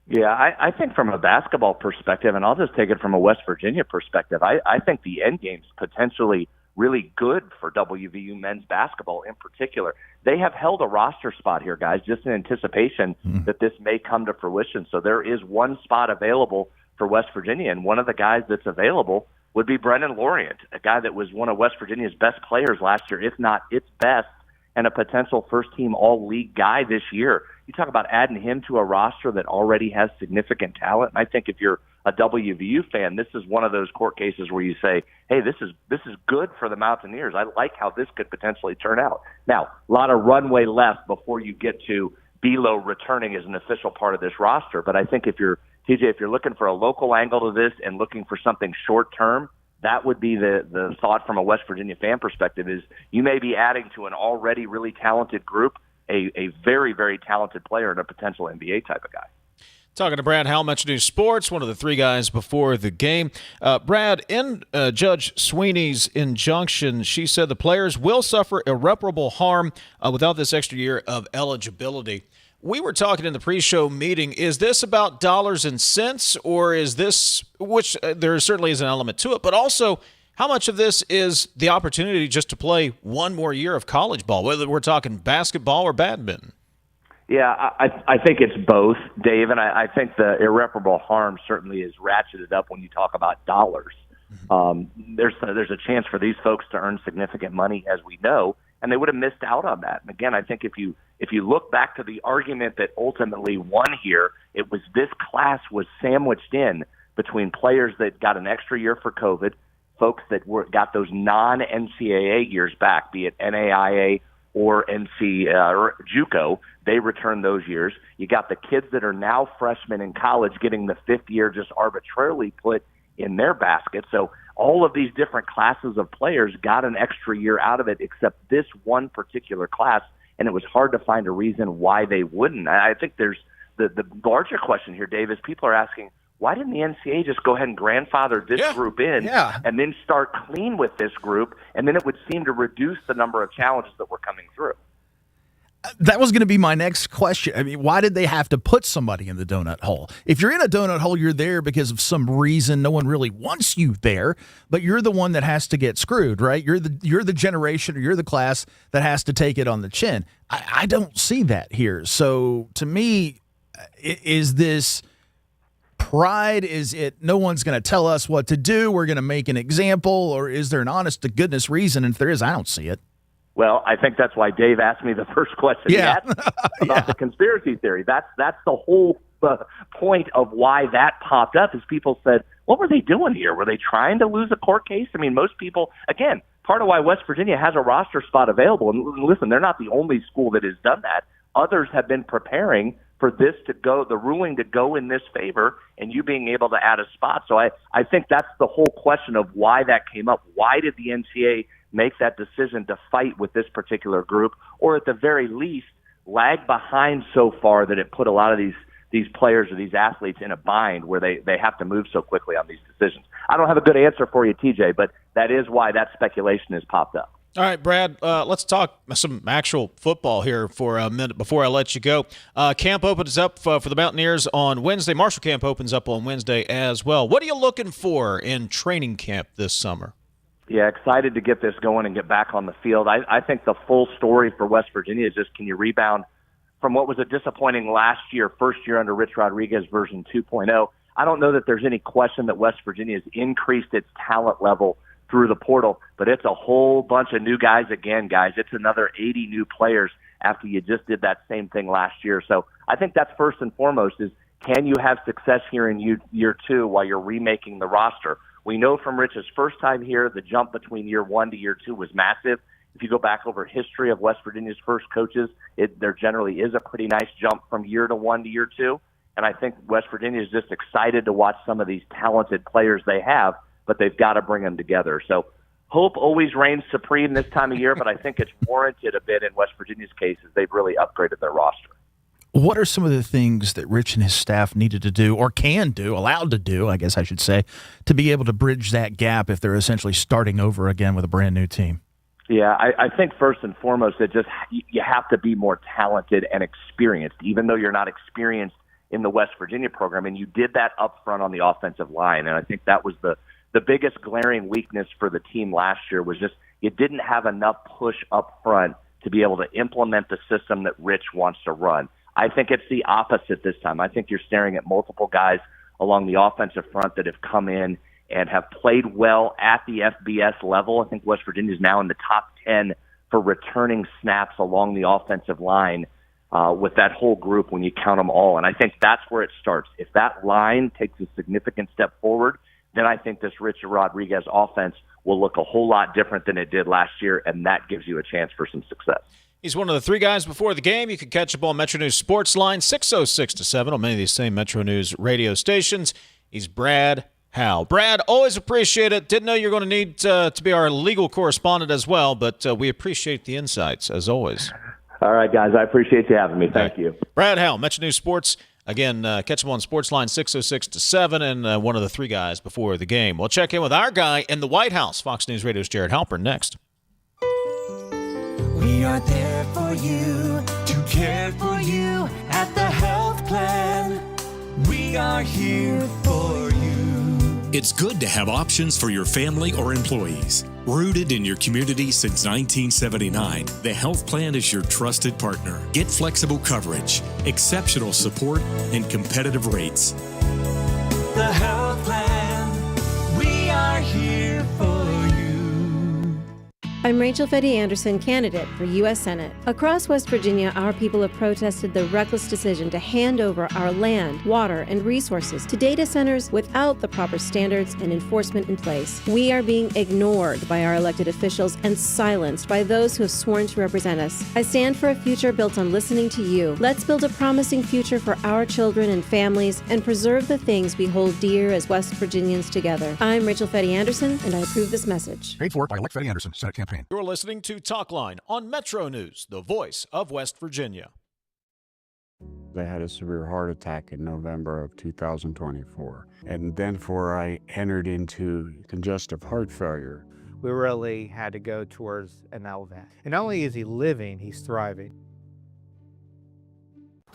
Yeah, I think from a basketball perspective, and I'll just take it from a West Virginia perspective, I think the end game's potentially really good for WVU men's basketball in particular. They have held a roster spot here, guys, just in anticipation that this may come to fruition. So there is one spot available for West Virginia, and one of the guys that's available would be Brendan Lorient, a guy that was one of West Virginia's best players last year, if not its best, and a potential first-team all-league guy this year. You talk about adding him to a roster that already has significant talent. And I think if you're a WVU fan, this is one of those court cases where you say, hey, this is good for the Mountaineers. I like how this could potentially turn out. Now, a lot of runway left before you get to Belo returning as an official part of this roster. But I think if you're looking for a local angle to this and looking for something short-term, that would be the thought from a West Virginia fan perspective is you may be adding to an already really talented group a very, very talented player and a potential NBA type of guy. Talking to Brad Howell, MetroNews Sports, one of the 3 guys before the game. Brad, in Judge Sweeney's injunction, she said the players will suffer irreparable harm without this extra year of eligibility. We were talking in the pre-show meeting, is this about dollars and cents, or is this, which there certainly is an element to it, but also how much of this is the opportunity just to play one more year of college ball, whether we're talking basketball or badminton? Yeah, I think it's both, Dave, and I think the irreparable harm certainly is ratcheted up when you talk about dollars. There's a chance for these folks to earn significant money, as we know, and they would have missed out on that. And again, I think if you look back to the argument that ultimately won here, This class was sandwiched in between players that got an extra year for COVID, folks that got those non-NCAA years back, be it NAIA or or JUCO. They returned those years. You got the kids that are now freshmen in college getting the fifth year just arbitrarily put in their basket. So all of these different classes of players got an extra year out of it, except this one particular class, and it was hard to find a reason why they wouldn't. I think there's the larger question here, Dave, is people are asking, why didn't the NCAA just go ahead and grandfather this group in and then start clean with this group, and then it would seem to reduce the number of challenges that were coming through? That was going to be my next question. I mean, why did they have to put somebody in the donut hole? If you're in a donut hole, you're there because of some reason. No one really wants you there, but you're the one that has to get screwed, right? You're the generation, or you're the class that has to take it on the chin. I don't see that here. So to me, is this pride? Is it no one's going to tell us what to do? We're going to make an example, or is there an honest to goodness reason? And if there is, I don't see it. Well, I think that's why Dave asked me the first question he asked about the conspiracy theory. That's the whole point of why that popped up, is people said, what were they doing here? Were they trying to lose a court case? I mean, most people, again, part of why West Virginia has a roster spot available, and listen, they're not the only school that has done that. Others have been preparing for this to go, the ruling to go in this favor, and you being able to add a spot. So I think that's the whole question of why that came up. Why did the NCAA make that decision to fight with this particular group, or at the very least lag behind so far that it put a lot of these players or these athletes in a bind where they have to move so quickly on these decisions? I don't have a good answer for you, TJ, but that is why that speculation has popped up. All right, Brad, let's talk some actual football here for a minute before I let you go. Camp opens up for the Mountaineers on Wednesday. Marshall Camp opens up on Wednesday as well. What are you looking for in training camp this summer? Yeah, excited to get this going and get back on the field. I think the full story for West Virginia is just, can you rebound from what was a disappointing last year, first year under Rich Rodriguez version 2.0? I don't know that there's any question that West Virginia has increased its talent level through the portal, but it's a whole bunch of new guys again, guys. It's another 80 new players after you just did that same thing last year. So I think that's first and foremost, is can you have success here in year two while you're remaking the roster? We know from Rich's first time here, the jump between year one to year two was massive. If you go back over history of West Virginia's first coaches, there generally is a pretty nice jump from year to one to year two. And I think West Virginia is just excited to watch some of these talented players they have, but they've got to bring them together. So hope always reigns supreme this time of year, but I think it's warranted a bit in West Virginia's case as they've really upgraded their roster. What are some of the things that Rich and his staff needed to do, or can do, allowed to do, I guess I should say, to be able to bridge that gap if they're essentially starting over again with a brand new team? Yeah, I think first and foremost, you have to be more talented and experienced, even though you're not experienced in the West Virginia program. And you did that up front on the offensive line. And I think that was the biggest glaring weakness for the team last year, was just you didn't have enough push up front to be able to implement the system that Rich wants to run. I think it's the opposite this time. I think you're staring at multiple guys along the offensive front that have come in and have played well at the FBS level. I think West Virginia is now in the top 10 for returning snaps along the offensive line with that whole group when you count them all. And I think that's where it starts. If that line takes a significant step forward, then I think this Rich Rodriguez offense will look a whole lot different than it did last year, and that gives you a chance for some success. He's one of the three guys before the game. You can catch up on Metro News Sports Line 606 to 7 on many of these same Metro News radio stations. He's Brad Howell. Brad, always appreciate it. Didn't know you were going to need to be our legal correspondent as well, but we appreciate the insights, as always. All right, guys. I appreciate you having me. Thank you. Brad Howell, Metro News Sports. Again, catch him on Sports Line 606 to 7, and one of the three guys before the game. We'll check in with our guy in the White House, Fox News Radio's Jared Halpern, next. We are there for you, to care for you at the health plan. We are here for you. It's good to have options for your family or employees. Rooted in your community since 1979, the health plan is your trusted partner. Get flexible coverage, exceptional support, and competitive rates. The health plan, we are here for you. I'm Rachel Fetty Anderson, candidate for U.S. Senate. Across West Virginia, our people have protested the reckless decision to hand over our land, water, and resources to data centers without the proper standards and enforcement in place. We are being ignored by our elected officials and silenced by those who have sworn to represent us. I stand for a future built on listening to you. Let's build a promising future for our children and families and preserve the things we hold dear as West Virginians together. I'm Rachel Fetty Anderson, and I approve this message. Paid for by Elect Fetty Anderson, Senate campaign. You're listening to Talkline on Metro News, the voice of West Virginia. I had a severe heart attack in November of 2024. And then I entered into congestive heart failure. We really had to go towards an LVAD. And not only is he living, he's thriving.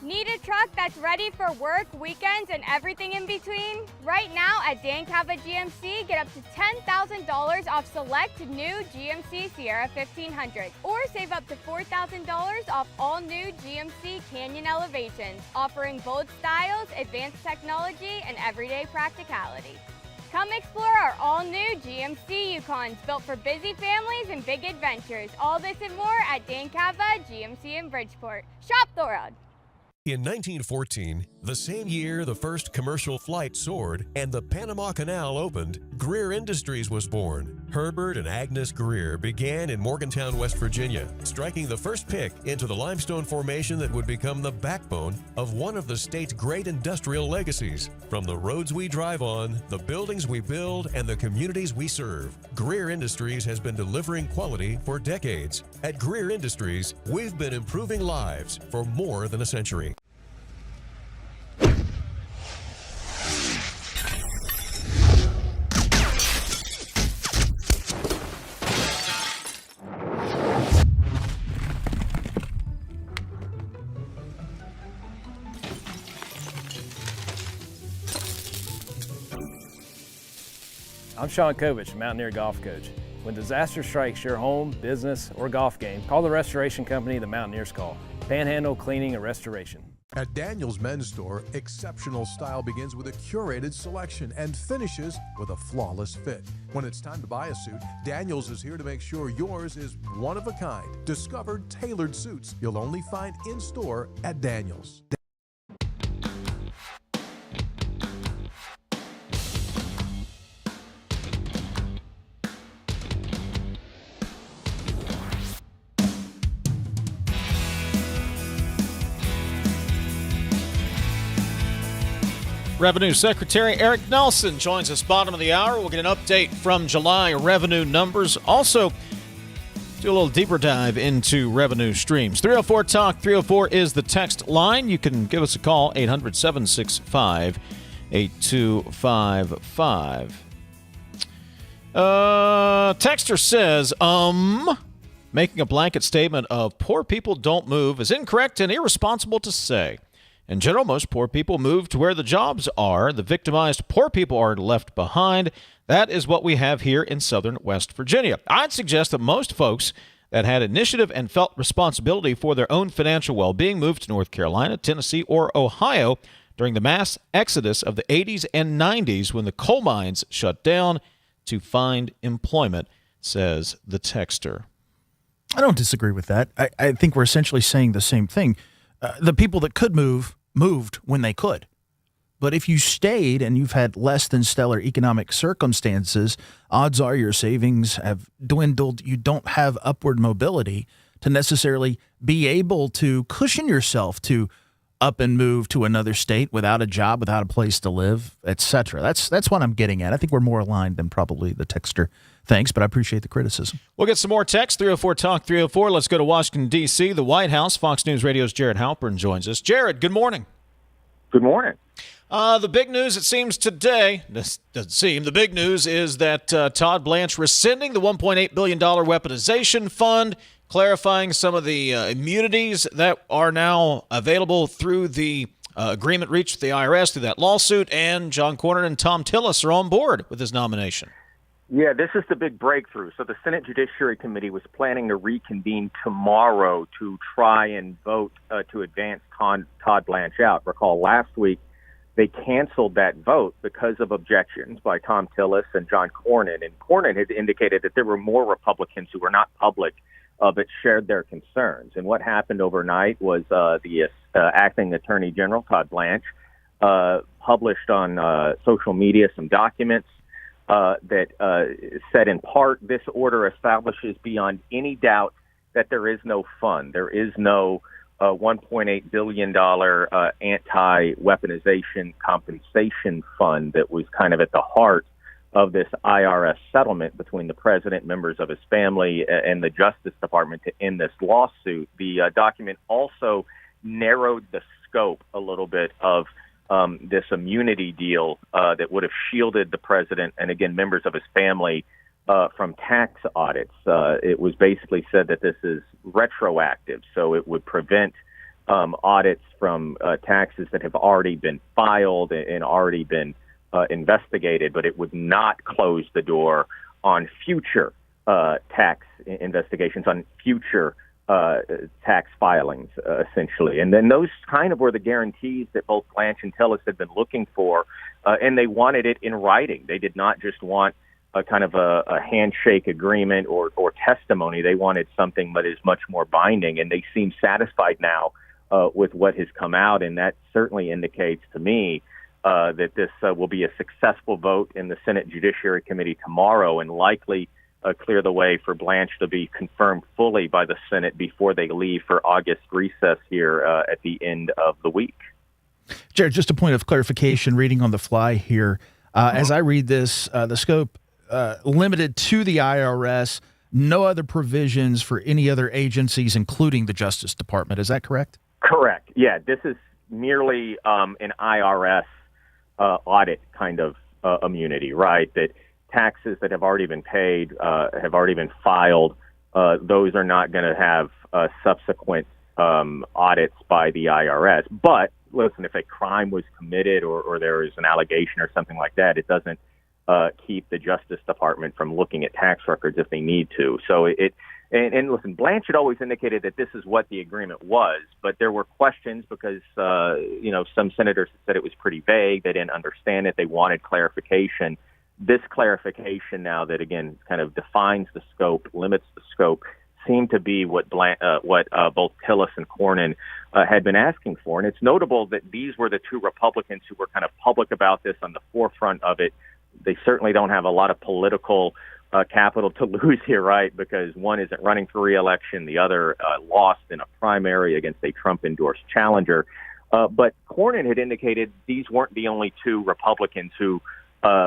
Need a truck that's ready for work, weekends, and everything in between? Right now at Dan Cava GMC, get up to $10,000 off select new GMC Sierra 1500, or save up to $4,000 off all new GMC Canyon Elevations, offering bold styles, advanced technology, and everyday practicality. Come explore our all-new GMC Yukons, built for busy families and big adventures. All this and more at Dan Cava GMC in Bridgeport. Shop the world. In 1914, the same year the first commercial flight soared and the Panama Canal opened, Greer Industries was born. Herbert and Agnes Greer began in Morgantown, West Virginia, striking the first pick into the limestone formation that would become the backbone of one of the state's great industrial legacies. From the roads we drive on, the buildings we build, and the communities we serve, Greer Industries has been delivering quality for decades. At Greer Industries, we've been improving lives for more than a century. I'm Sean Kovich, Mountaineer Golf Coach. When disaster strikes your home, business, or golf game, call the restoration company the Mountaineers call. Panhandle Cleaning and Restoration. At Daniel's Men's Store, exceptional style begins with a curated selection and finishes with a flawless fit. When it's time to buy a suit, Daniel's is here to make sure yours is one of a kind. Discover tailored suits you'll only find in store at Daniel's. Revenue Secretary Eric Nelson joins us bottom of the hour. We'll get an update from July revenue numbers. Also, do a little deeper dive into revenue streams. 304 Talk 304 is the text line. You can give us a call, 800-765-8255. Texter says, making a blanket statement of poor people don't move is incorrect and irresponsible to say. In general, most poor people move to where the jobs are. The victimized poor people are left behind. That is what we have here in southern West Virginia. I'd suggest that most folks that had initiative and felt responsibility for their own financial well-being moved to North Carolina, Tennessee, or Ohio during the mass exodus of the 80s and 90s when the coal mines shut down to find employment, says the texter. I don't disagree with that. I think we're essentially saying the same thing. The people that could move moved when they could. But if you stayed and you've had less than stellar economic circumstances, odds are your savings have dwindled. You don't have upward mobility to necessarily be able to cushion yourself to up and move to another state without a job, without a place to live, etc. That's what I'm getting at. I think we're more aligned than probably the texter thinks, but I appreciate the criticism. We'll get some more text, 304 Talk 304. Let's go to Washington, D.C., the White House. Fox News Radio's Jared Halpern joins us. Jared, good morning. Good morning. The big news, it seems today, this doesn't seem, the big news is that Todd Blanche rescinding the $1.8 billion weaponization fund, clarifying some of the immunities that are now available through the agreement reached with the IRS through that lawsuit, and John Cornyn and Tom Tillis are on board with his nomination. Yeah, this is the big breakthrough. So the Senate Judiciary Committee was planning to reconvene tomorrow to try and vote to advance Todd Blanche out. Recall last week, they canceled that vote because of objections by Tom Tillis and John Cornyn. And Cornyn had indicated that there were more Republicans who were not public but shared their concerns. And what happened overnight was the acting Attorney General, Todd Blanche, published on social media some documents that said in part, this order establishes beyond any doubt that there is no fund. There is no $1.8 billion anti-weaponization compensation fund that was kind of at the heart of this IRS settlement between the president, members of his family, and the Justice Department to end this lawsuit. The document also narrowed the scope a little bit of this immunity deal that would have shielded the president and, again, members of his family from tax audits. It was basically said that this is retroactive, so it would prevent audits from taxes that have already been filed and already been investigated, but it would not close the door on future tax investigations, on future tax filings, essentially. And then those kind of were the guarantees that both Blanche and Tillis had been looking for, and they wanted it in writing. They did not just want a kind of a handshake agreement or testimony. They wanted something that is much more binding, and they seem satisfied now with what has come out, and that certainly indicates to me that this will be a successful vote in the Senate Judiciary Committee tomorrow and likely clear the way for Blanche to be confirmed fully by the Senate before they leave for August recess here at the end of the week. Jared, just a point of clarification, reading on the fly here. As I read this, the scope limited to the IRS, no other provisions for any other agencies, including the Justice Department. Is that correct? Correct. Yeah, this is merely an IRS audit kind of immunity, right? That taxes that have already been paid, have already been filed, those are not going to have subsequent audits by the IRS. But listen, if a crime was committed or there is an allegation or something like that, it doesn't keep the Justice Department from looking at tax records if they need to. So and listen, Blanche had always indicated that this is what the agreement was, but there were questions because, some senators said it was pretty vague. They didn't understand it. They wanted clarification. This clarification now that, again, kind of defines the scope, limits the scope, seemed to be what both Tillis and Cornyn had been asking for. And it's notable that these were the two Republicans who were kind of public about this on the forefront of it. They certainly don't have a lot of political capital to lose here, right? Because one isn't running for re-election, the other lost in a primary against a Trump-endorsed challenger. But Cornyn had indicated these weren't the only two Republicans who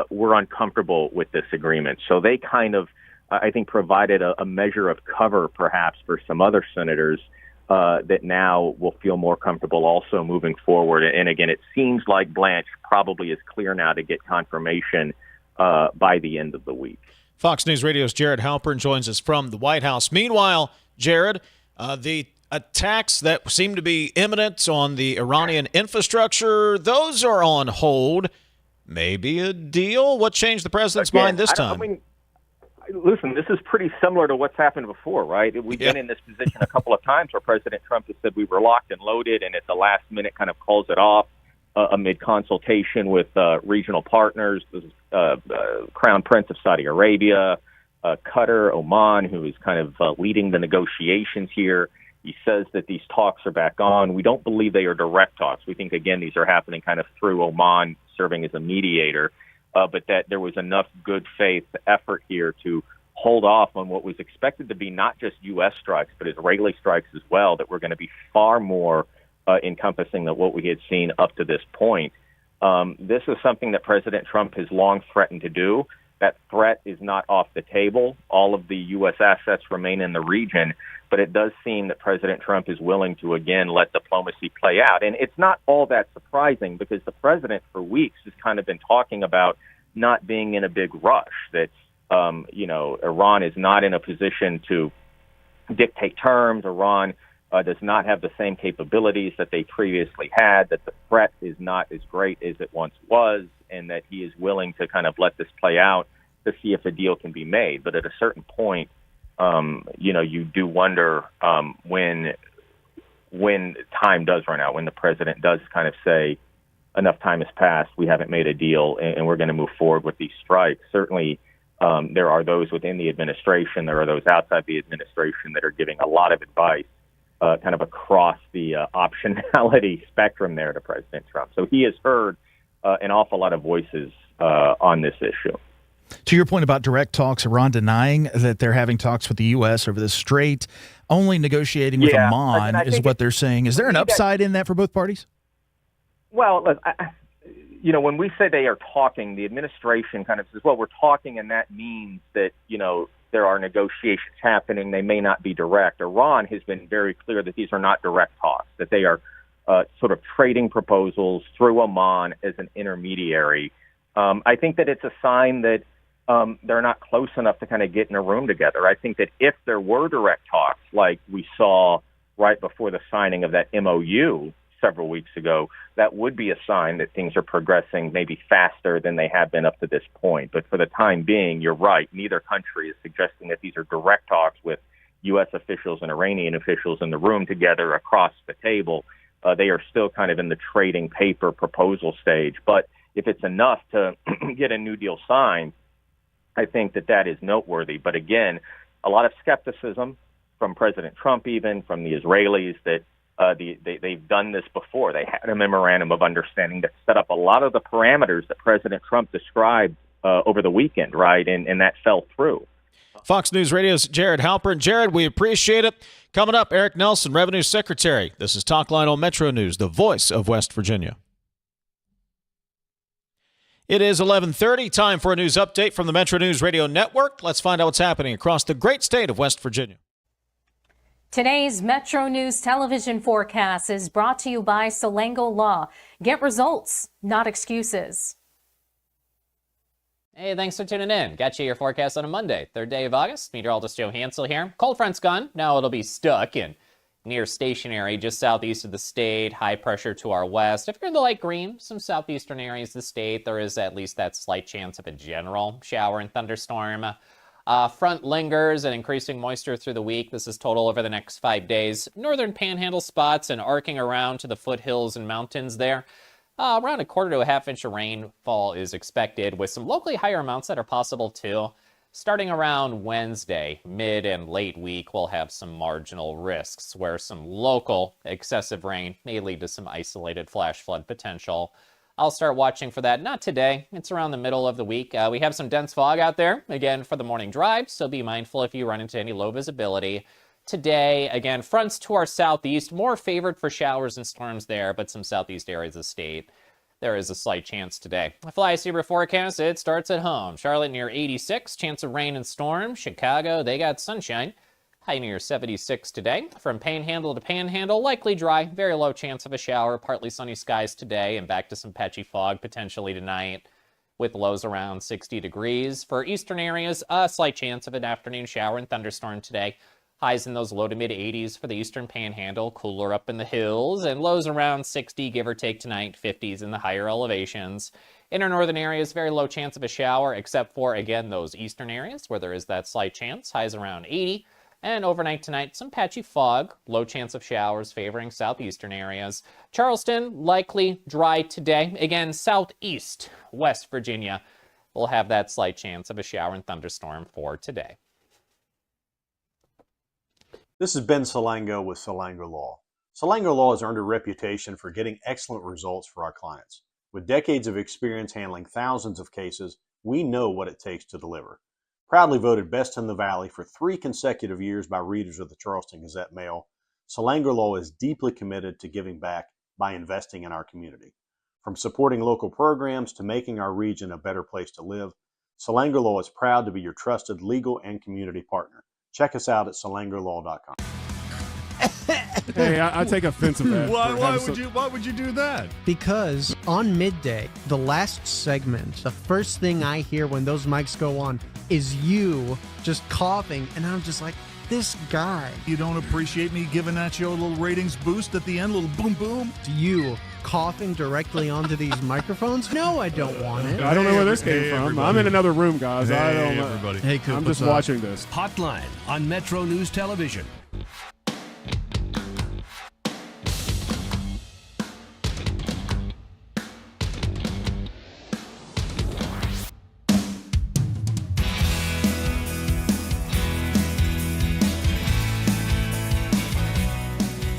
were uncomfortable with this agreement. So they kind of, I think, provided a measure of cover perhaps for some other senators that now will feel more comfortable also moving forward. And again, it seems like Blanche probably is clear now to get confirmation by the end of the week. Fox News Radio's Jared Halpern joins us from the White House. Meanwhile, Jared, the attacks that seem to be imminent on the Iranian infrastructure, those are on hold. Maybe a deal? What changed the president's mind this time? I mean, listen, this is pretty similar to what's happened before, right? We've been in this position a couple of times where President Trump has said we were locked and loaded, and at the last minute kind of calls it off amid consultation with regional partners, the Crown Prince of Saudi Arabia, Qatar, Oman, who is kind of leading the negotiations here. He says that these talks are back on. We don't believe they are direct talks. We think, again, these are happening kind of through Oman serving as a mediator, but that there was enough good faith effort here to hold off on what was expected to be not just U.S. strikes, but Israeli strikes as well, that were going to be far more encompassing than what we had seen up to this point. This is something that President Trump has long threatened to do. That threat is not off the table. All of the U.S. assets remain in the region, but it does seem that President Trump is willing to, again, let diplomacy play out. And it's not all that surprising because the president for weeks has kind of been talking about not being in a big rush, that, Iran is not in a position to dictate terms. Iran does not have the same capabilities that they previously had, that the threat is not as great as it once was, and that he is willing to kind of let this play out to see if a deal can be made. But at a certain point, you do wonder when time does run out, when the president does kind of say, enough time has passed. We haven't made a deal, and we're going to move forward with these strikes. Certainly, there are those within the administration. There are those outside the administration that are giving a lot of advice kind of across the optionality spectrum there to President Trump. So he has heard an awful lot of voices on this issue. To your point about direct talks, Iran denying that they're having talks with the U.S. over the Strait, only negotiating with Oman is what they're saying. Is there an upside in that for both parties? Well, look, when we say they are talking, the administration kind of says, well, we're talking, and that means that, there are negotiations happening. They may not be direct. Iran has been very clear that these are not direct talks, that they are sort of trading proposals through Oman as an intermediary. I think that it's a sign that they're not close enough to kind of get in a room together. I think that if there were direct talks like we saw right before the signing of that MOU several weeks ago, that would be a sign that things are progressing maybe faster than they have been up to this point. But for the time being, you're right. Neither country is suggesting that these are direct talks with U.S. officials and Iranian officials in the room together across the table. They are still kind of in the trading paper proposal stage. But if it's enough to get a new deal signed, I think that is noteworthy. But again, a lot of skepticism from President Trump, even from the Israelis, that they've done this before. They had a memorandum of understanding that set up a lot of the parameters that President Trump described over the weekend, right? And that fell through. Fox News Radio's Jared Halpern. Jared, we appreciate it. Coming up, Eric Nelson, Revenue Secretary. This is Talkline on Metro News, the voice of West Virginia. It is 11:30, time for a news update from the Metro News Radio Network. Let's find out what's happening across the great state of West Virginia. Today's Metro News television forecast is brought to you by Selango Law. Get results, not excuses. Hey, thanks for tuning in. Got you your forecast on a Monday, 3rd day of August. Meteorologist Joe Hansel here. Cold front's gone. Now it'll be stuck in near stationary just southeast of the state. High pressure to our west. If you're in the light green, some southeastern areas of the state, there is at least that slight chance of a general shower and thunderstorm. Front lingers and increasing moisture through the week. This is total over the next 5 days. Northern panhandle spots and arcing around to the foothills and mountains there. Around 1/4 to 1/2 inch of rainfall is expected, with some locally higher amounts that are possible too. Starting around Wednesday, mid and late week, we'll have some marginal risks where some local excessive rain may lead to some isolated flash flood potential. I'll start watching for that. Not today. It's around the middle of the week. We have some dense fog out there, again, for the morning drive, so be mindful if you run into any low visibility. Today, again, fronts to our southeast, more favored for showers and storms there, but some southeast areas of the state, there is a slight chance today. A fly super forecast, it starts at home. Charlotte near 86, chance of rain and storm. Chicago, they got sunshine. High near 76 today. From Panhandle to Panhandle, likely dry, very low chance of a shower, partly sunny skies today, and back to some patchy fog potentially tonight, with lows around 60 degrees. For eastern areas, a slight chance of an afternoon shower and thunderstorm today. Highs in those low to mid 80s for the eastern Panhandle, cooler up in the hills, and lows around 60, give or take tonight, 50s in the higher elevations. Inner northern areas, very low chance of a shower, except for, again, those eastern areas where there is that slight chance. Highs around 80. And overnight tonight, some patchy fog, low chance of showers favoring southeastern areas. Charleston, likely dry today. Again, southeast West Virginia will have that slight chance of a shower and thunderstorm for today. This is Ben Selango with Selango Law. Selango Law has earned a reputation for getting excellent results for our clients. With decades of experience handling thousands of cases, we know what it takes to deliver. Proudly voted Best in the Valley for 3 consecutive years by readers of the Charleston Gazette-Mail, Selango Law is deeply committed to giving back by investing in our community. From supporting local programs to making our region a better place to live, Selango Law is proud to be your trusted legal and community partner. Check us out at selangolaw.com. Hey, I take offense of that. Why would you do that? Because on midday, the last segment, the first thing I hear when those mics go on is you just coughing, and I'm just like, this guy. You don't appreciate me giving that show a little ratings boost at the end, a little boom boom? You coughing directly onto these microphones? No, I don't want it. I don't know where this came from. Everybody. I'm in another room, guys. I don't know. Everybody. Hey, Coop, I'm just watching this. Hotline on Metro News Television.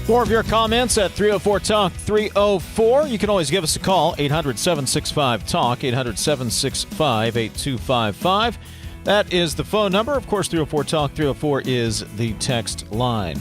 More of your comments at 304-TALK 304. You can always give us a call, 800-765-TALK, 800-765-8255. That is the phone number. Of course, 304-TALK 304 is the text line.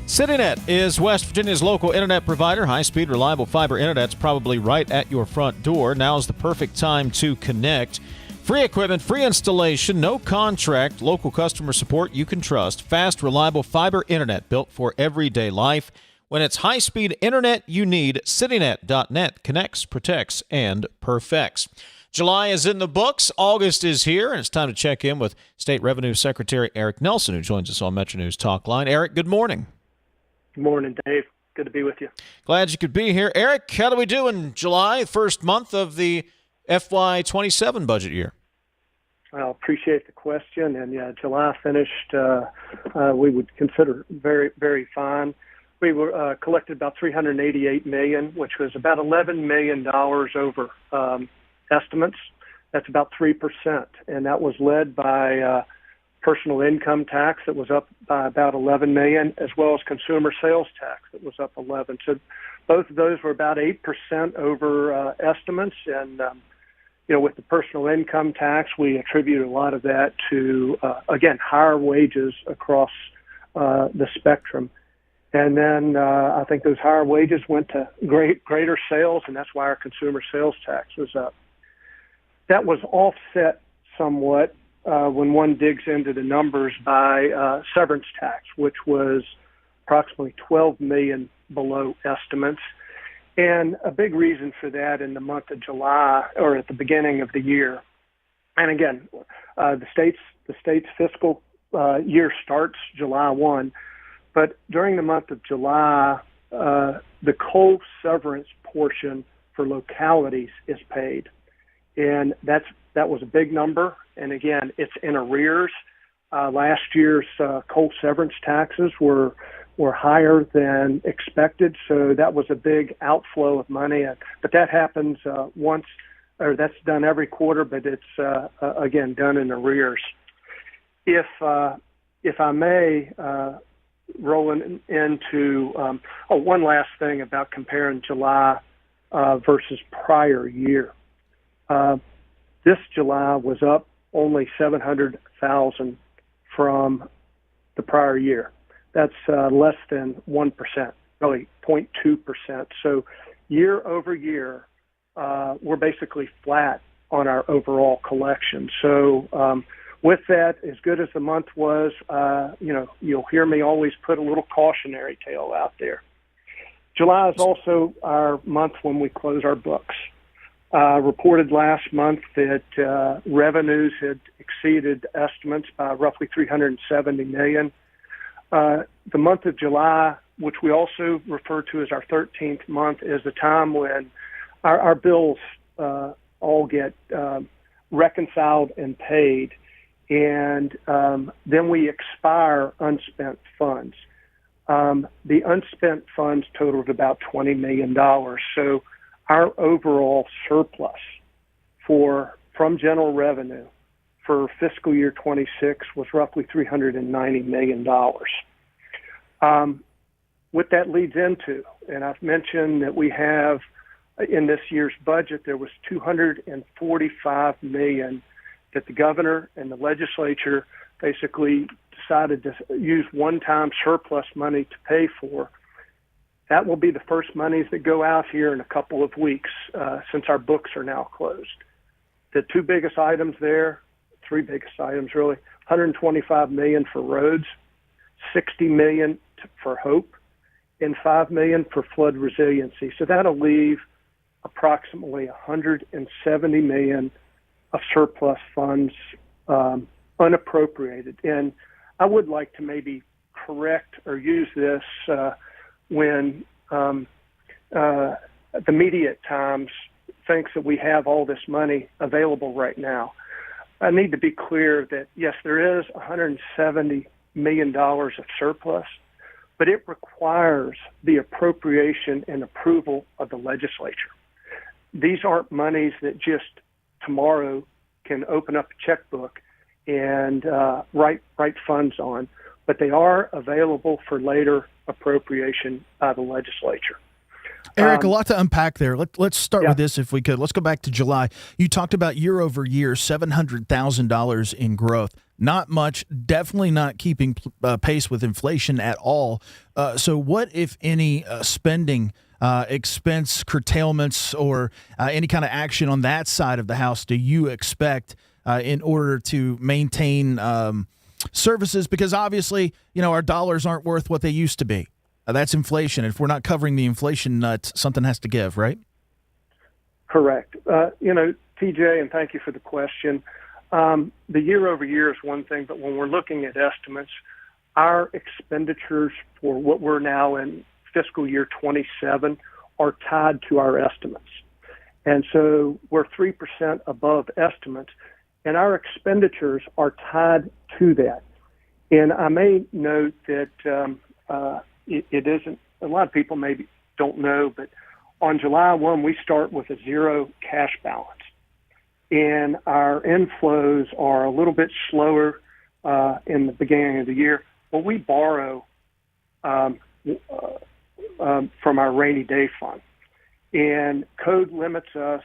CityNet is West Virginia's local internet provider. High-speed, reliable fiber internet's probably right at your front door. Now's the perfect time to connect. Free equipment, free installation, no contract, local customer support you can trust. Fast, reliable fiber internet built for everyday life. When it's high-speed internet you need, CityNet.net connects, protects, and perfects. July is in the books. August is here, and it's time to check in with State Revenue Secretary Eric Nelson, who joins us on MetroNews Talkline. Eric, good morning. Good morning, Dave. Good to be with you. Glad you could be here. Eric, how do we do in July, first month of the FY27 budget year? I appreciate the question. And yeah, July finished, we would consider very, very fine. We were collected about $388 million, which was about $11 million over estimates. That's about 3%. And that was led by personal income tax that was up by about $11 million, as well as consumer sales tax that was up 11. So both of those were about 8% over estimates. And with the personal income tax, we attribute a lot of that to, again, higher wages across the spectrum. And then I think those higher wages went to greater sales, and that's why our consumer sales tax was up. That was offset somewhat when one digs into the numbers by severance tax, which was approximately $12 million below estimates. And a big reason for that in the month of July, or at the beginning of the year, and again, the state's fiscal year starts July 1, but during the month of July, the coal severance portion for localities is paid, and that was a big number. And again, it's in arrears. Last year's coal severance taxes were higher than expected, so that was a big outflow of money. But that happens once, or that's done every quarter, but it's again done in arrears. If I may, rolling into one last thing about comparing July versus prior year. This July was up only $700,000 from the prior year. That's less than 1%, really 0.2%. So year over year, we're basically flat on our overall collection. So with that, as good as the month was, you'll hear me always put a little cautionary tale out there. July is also our month when we close our books. Reported last month that revenues had exceeded estimates by roughly $370 million. The month of July, which we also refer to as our 13th month, is the time when our bills all get reconciled and paid, and then we expire unspent funds. The unspent funds totaled about $20 million. So our overall surplus from general revenue for fiscal year 26 was roughly $390 million. What that leads into, and I've mentioned that we have in this year's budget, there was $245 million that the governor and the legislature basically decided to use one-time surplus money to pay for. That will be the first monies that go out here in a couple of weeks since our books are now closed. The two biggest items there, three biggest items really, $125 million for roads, $60 million for HOPE, and $5 million for flood resiliency. So that'll leave approximately $170 million of surplus funds unappropriated. And I would like to maybe correct or use this when the media at times thinks that we have all this money available right now. I need to be clear that, yes, there is $170 million of surplus, but it requires the appropriation and approval of the legislature. These aren't monies that just tomorrow can open up a checkbook and write funds on, but they are available for later appropriation by the legislature. Eric, a lot to unpack there. Let's start with this if we could. Let's go back to July. You talked about year over year, $700,000 in growth. Not much, definitely not keeping pace with inflation at all. So what, if any, spending expense curtailments or any kind of action on that side of the house do you expect in order to maintain services? Because obviously, our dollars aren't worth what they used to be. That's inflation. If we're not covering the inflation nut, something has to give, right? Correct. TJ, and thank you for the question. The year over year is one thing, but when we're looking at estimates, our expenditures for what we're now in fiscal year 27 are tied to our estimates. And so we're 3% above estimates, and our expenditures are tied to that. And I may note that it isn't, a lot of people maybe don't know, but on July 1, we start with a zero cash balance. And our inflows are a little bit slower in the beginning of the year. Well, we borrow from our rainy day fund. And code limits us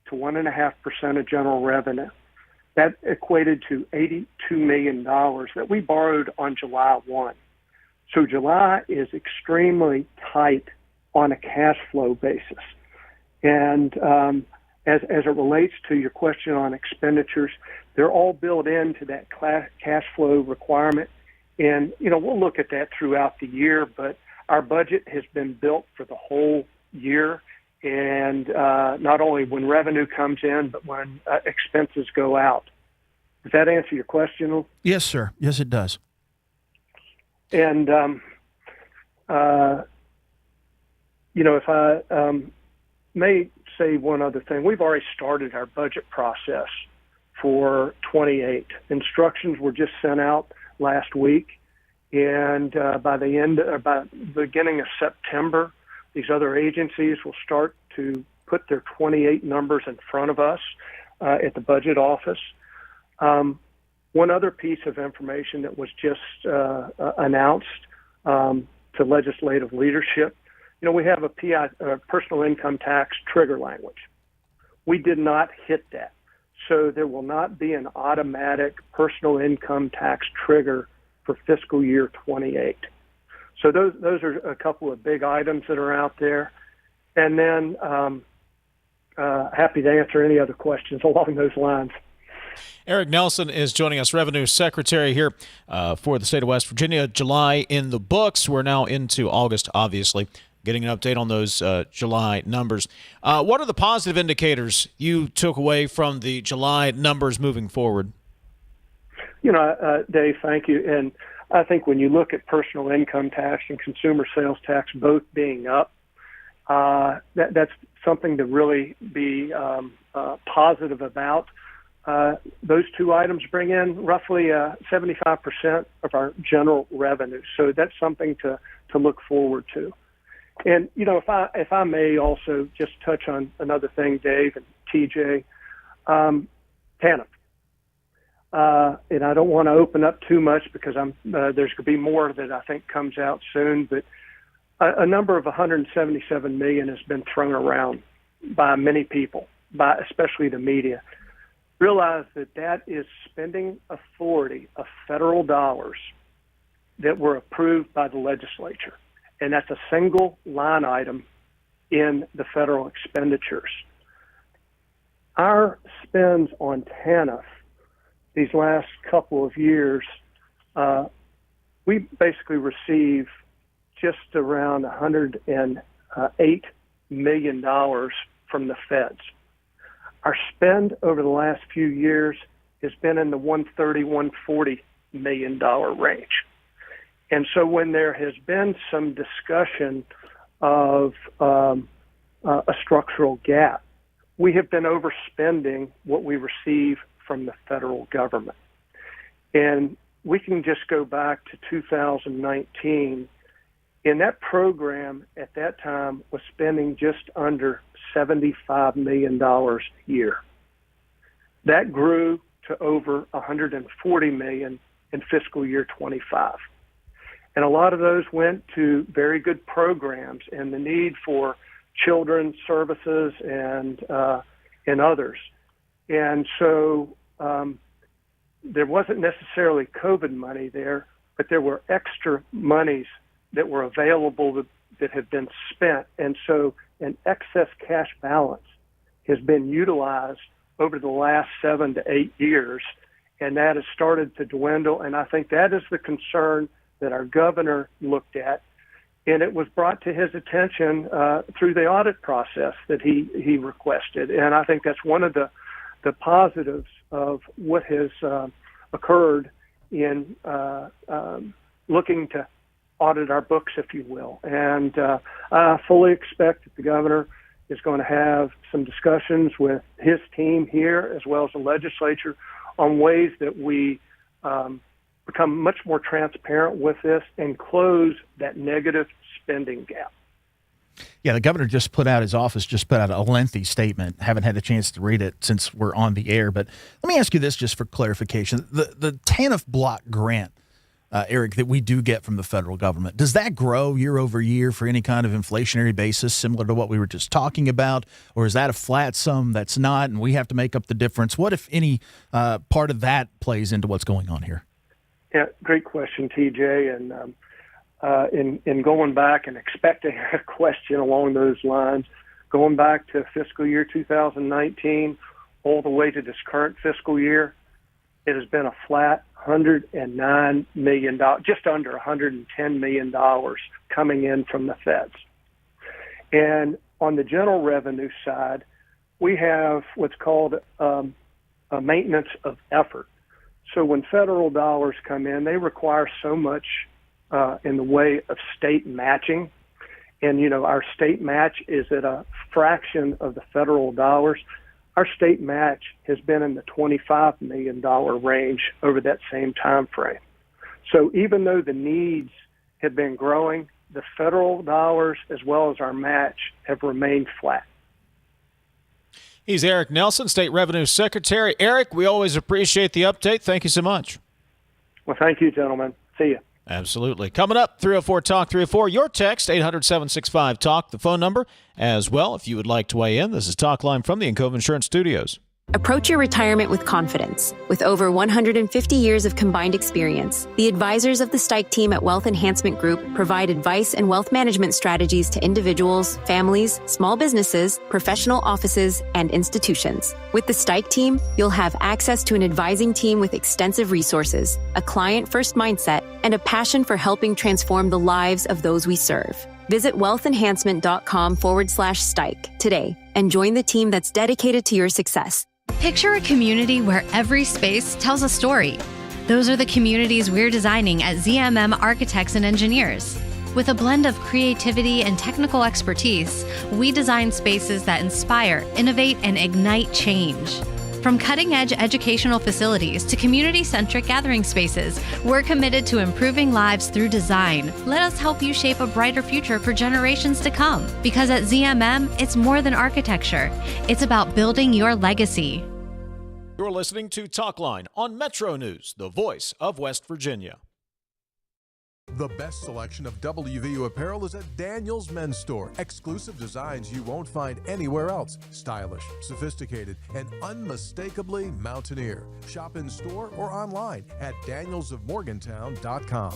to 1.5% of general revenue. That equated to $82 million that we borrowed on July 1. So July is extremely tight on a cash flow basis. And as it relates to your question on expenditures, they're all built into that cash flow requirement. And, we'll look at that throughout the year, but our budget has been built for the whole year. And not only when revenue comes in, but when expenses go out. Does that answer your question? Yes, sir. Yes, it does. And, if I may say one other thing, we've already started our budget process for 28. Instructions were just sent out last week, and by the beginning of September, these other agencies will start to put their 28 numbers in front of us at the budget office. One other piece of information that was just announced to legislative leadership, we have a personal income tax trigger language. We did not hit that. So there will not be an automatic personal income tax trigger for fiscal year 28. So those are a couple of big items that are out there. And then happy to answer any other questions along those lines. Eric Nelson is joining us, Revenue Secretary here for the state of West Virginia. July in the books. We're now into August, obviously, getting an update on those July numbers. What are the positive indicators you took away from the July numbers moving forward? Dave, thank you. And I think when you look at personal income tax and consumer sales tax both being up, that's something to really be positive about. Those two items bring in roughly 75% of our general revenue. So that's something to look forward to. And, if I may also just touch on another thing, Dave and TJ, TANF. And I don't want to open up too much because there's going to be more that I think comes out soon, but a number of $177 million has been thrown around by many people, by especially the media. Realize that is spending authority of federal dollars that were approved by the legislature. And that's a single line item in the federal expenditures. Our spends on TANF these last couple of years, we basically receive just around $108 million from the feds. Our spend over the last few years has been in the $130, $140 million range. And so when there has been some discussion of a structural gap, we have been overspending what we receive from the federal government. And we can just go back to 2019. And that program at that time was spending just under $75 million a year. That grew to over $140 million in fiscal year 25. And a lot of those went to very good programs and the need for children's services and others. And so there wasn't necessarily COVID money there, but there were extra monies that were available that had been spent. And so an excess cash balance has been utilized over the last 7 to 8 years, and that has started to dwindle. And I think that is the concern that our governor looked at, and it was brought to his attention through the audit process that he requested. And I think that's one of the positives of what has occurred in looking to audit our books, if you will. And I fully expect that the governor is going to have some discussions with his team here as well as the legislature on ways that we become much more transparent with this and close that negative spending gap. Yeah, the governor his office just put out a lengthy statement. Haven't had a chance to read it since we're on the air, but let me ask you this just for clarification. The TANF block grant, Eric, that we do get from the federal government, does that grow year over year for any kind of inflationary basis similar to what we were just talking about? Or is that a flat sum that's not, and we have to make up the difference? What, if any, part of that plays into what's going on here? Yeah, great question, TJ. And in going back and expecting a question along those lines, going back to fiscal year 2019 all the way to this current fiscal year, it has been a flat $109 million, just under $110 million coming in from the feds. And on the general revenue side, we have what's called a maintenance of effort. So when federal dollars come in, they require so much in the way of state matching. And, our state match is at a fraction of the federal dollars. Our state match has been in the $25 million range over that same time frame. So even though the needs have been growing, the federal dollars as well as our match have remained flat. He's Eric Nelson, State Revenue Secretary. Eric, we always appreciate the update. Thank you so much. Well, thank you, gentlemen. See you. Absolutely. Coming up, 304-TALK 304. Your text, 800-765-TALK, the phone number as well. If you would like to weigh in, this is Talkline from the Encova Insurance Studios. Approach your retirement with confidence. With over 150 years of combined experience, the advisors of the Stike team at Wealth Enhancement Group provide advice and wealth management strategies to individuals, families, small businesses, professional offices, and institutions. With the Stike team, you'll have access to an advising team with extensive resources, a client-first mindset, and a passion for helping transform the lives of those we serve. Visit wealthenhancement.com/Stike today and join the team that's dedicated to your success. Picture a community where every space tells a story. Those are the communities we're designing at ZMM Architects and Engineers. With a blend of creativity and technical expertise, we design spaces that inspire, innovate, and ignite change. From cutting-edge educational facilities to community-centric gathering spaces, we're committed to improving lives through design. Let us help you shape a brighter future for generations to come. Because at ZMM, it's more than architecture. It's about building your legacy. You're listening to Talkline on Metro News, the voice of West Virginia. The best selection of WVU apparel is at Daniel's Men's Store. Exclusive designs you won't find anywhere else. Stylish, sophisticated, and unmistakably mountaineer. Shop in store or online at danielsofmorgantown.com.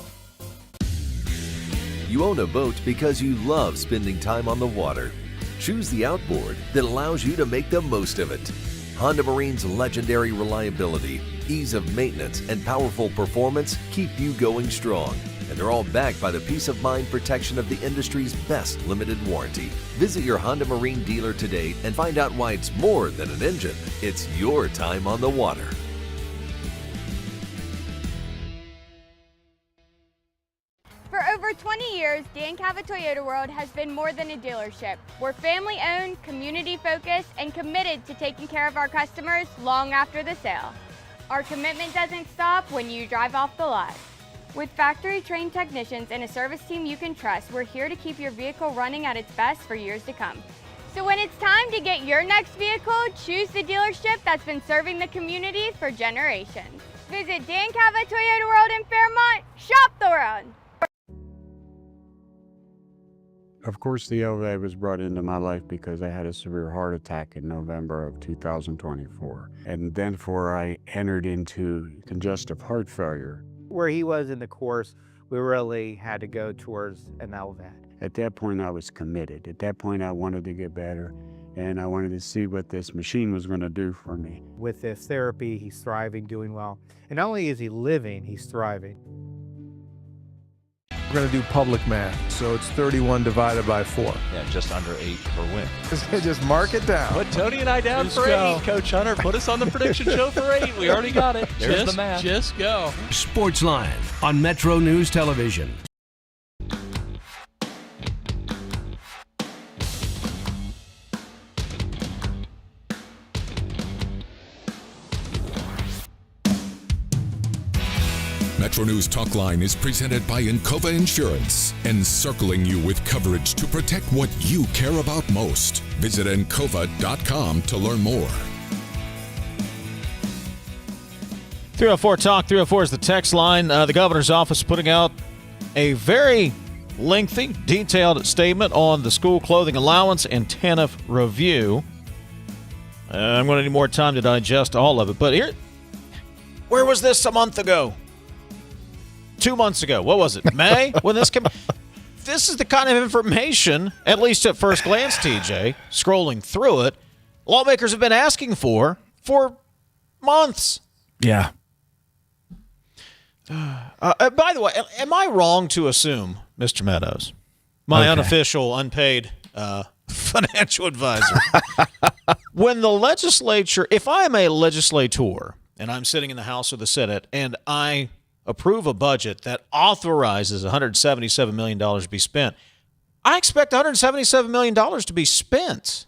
You own a boat because you love spending time on the water. Choose the outboard that allows you to make the most of it. Honda Marine's legendary reliability, ease of maintenance, and powerful performance keep you going strong. And they're all backed by the peace of mind protection of the industry's best limited warranty. Visit your Honda Marine dealer today and find out why it's more than an engine. It's your time on the water. For over 20 years, Dan Cava Toyota World has been more than a dealership. We're family-owned, community-focused, and committed to taking care of our customers long after the sale. Our commitment doesn't stop when you drive off the lot. With factory-trained technicians and a service team you can trust, we're here to keep your vehicle running at its best for years to come. So when it's time to get your next vehicle, choose the dealership that's been serving the community for generations. Visit Dan Cava Toyota World in Fairmont. Shop the world! Of course, the OVA was brought into my life because I had a severe heart attack in November of 2024. And then I entered into congestive heart failure. Where he was in the course, we really had to go towards an LVAD. At that point, I was committed. At that point, I wanted to get better, and I wanted to see what this machine was going to do for me. With this therapy, he's thriving, doing well. And not only is he living, he's thriving. We're going to do public math, so it's 31 divided by 4. Yeah, just under 8 per win. Just mark it down. Put Tony and I down for 8, Coach Hunter. Put us on the prediction show for 8. We already got it. There's the math. Just go. Sportsline on Metro News Television. MetroNews Talkline is presented by Encova Insurance, encircling you with coverage to protect what you care about most. Visit Encova.com to learn more. 304 Talk, 304 is the text line. The governor's office putting out a very lengthy, detailed statement on the school clothing allowance and TANF review. I'm going to need more time to digest all of it. But here, where was this a month ago? 2 months ago. What was it? May? When this came? This is the kind of information, at least at first glance, TJ, scrolling through it, lawmakers have been asking for months. Yeah. By the way, am I wrong to assume, Mr. Meadows, my unofficial, unpaid financial advisor, when the legislature, if I am a legislator and I'm sitting in the House or the Senate and I approve a budget that authorizes $177 million to be spent, I expect $177 million to be spent.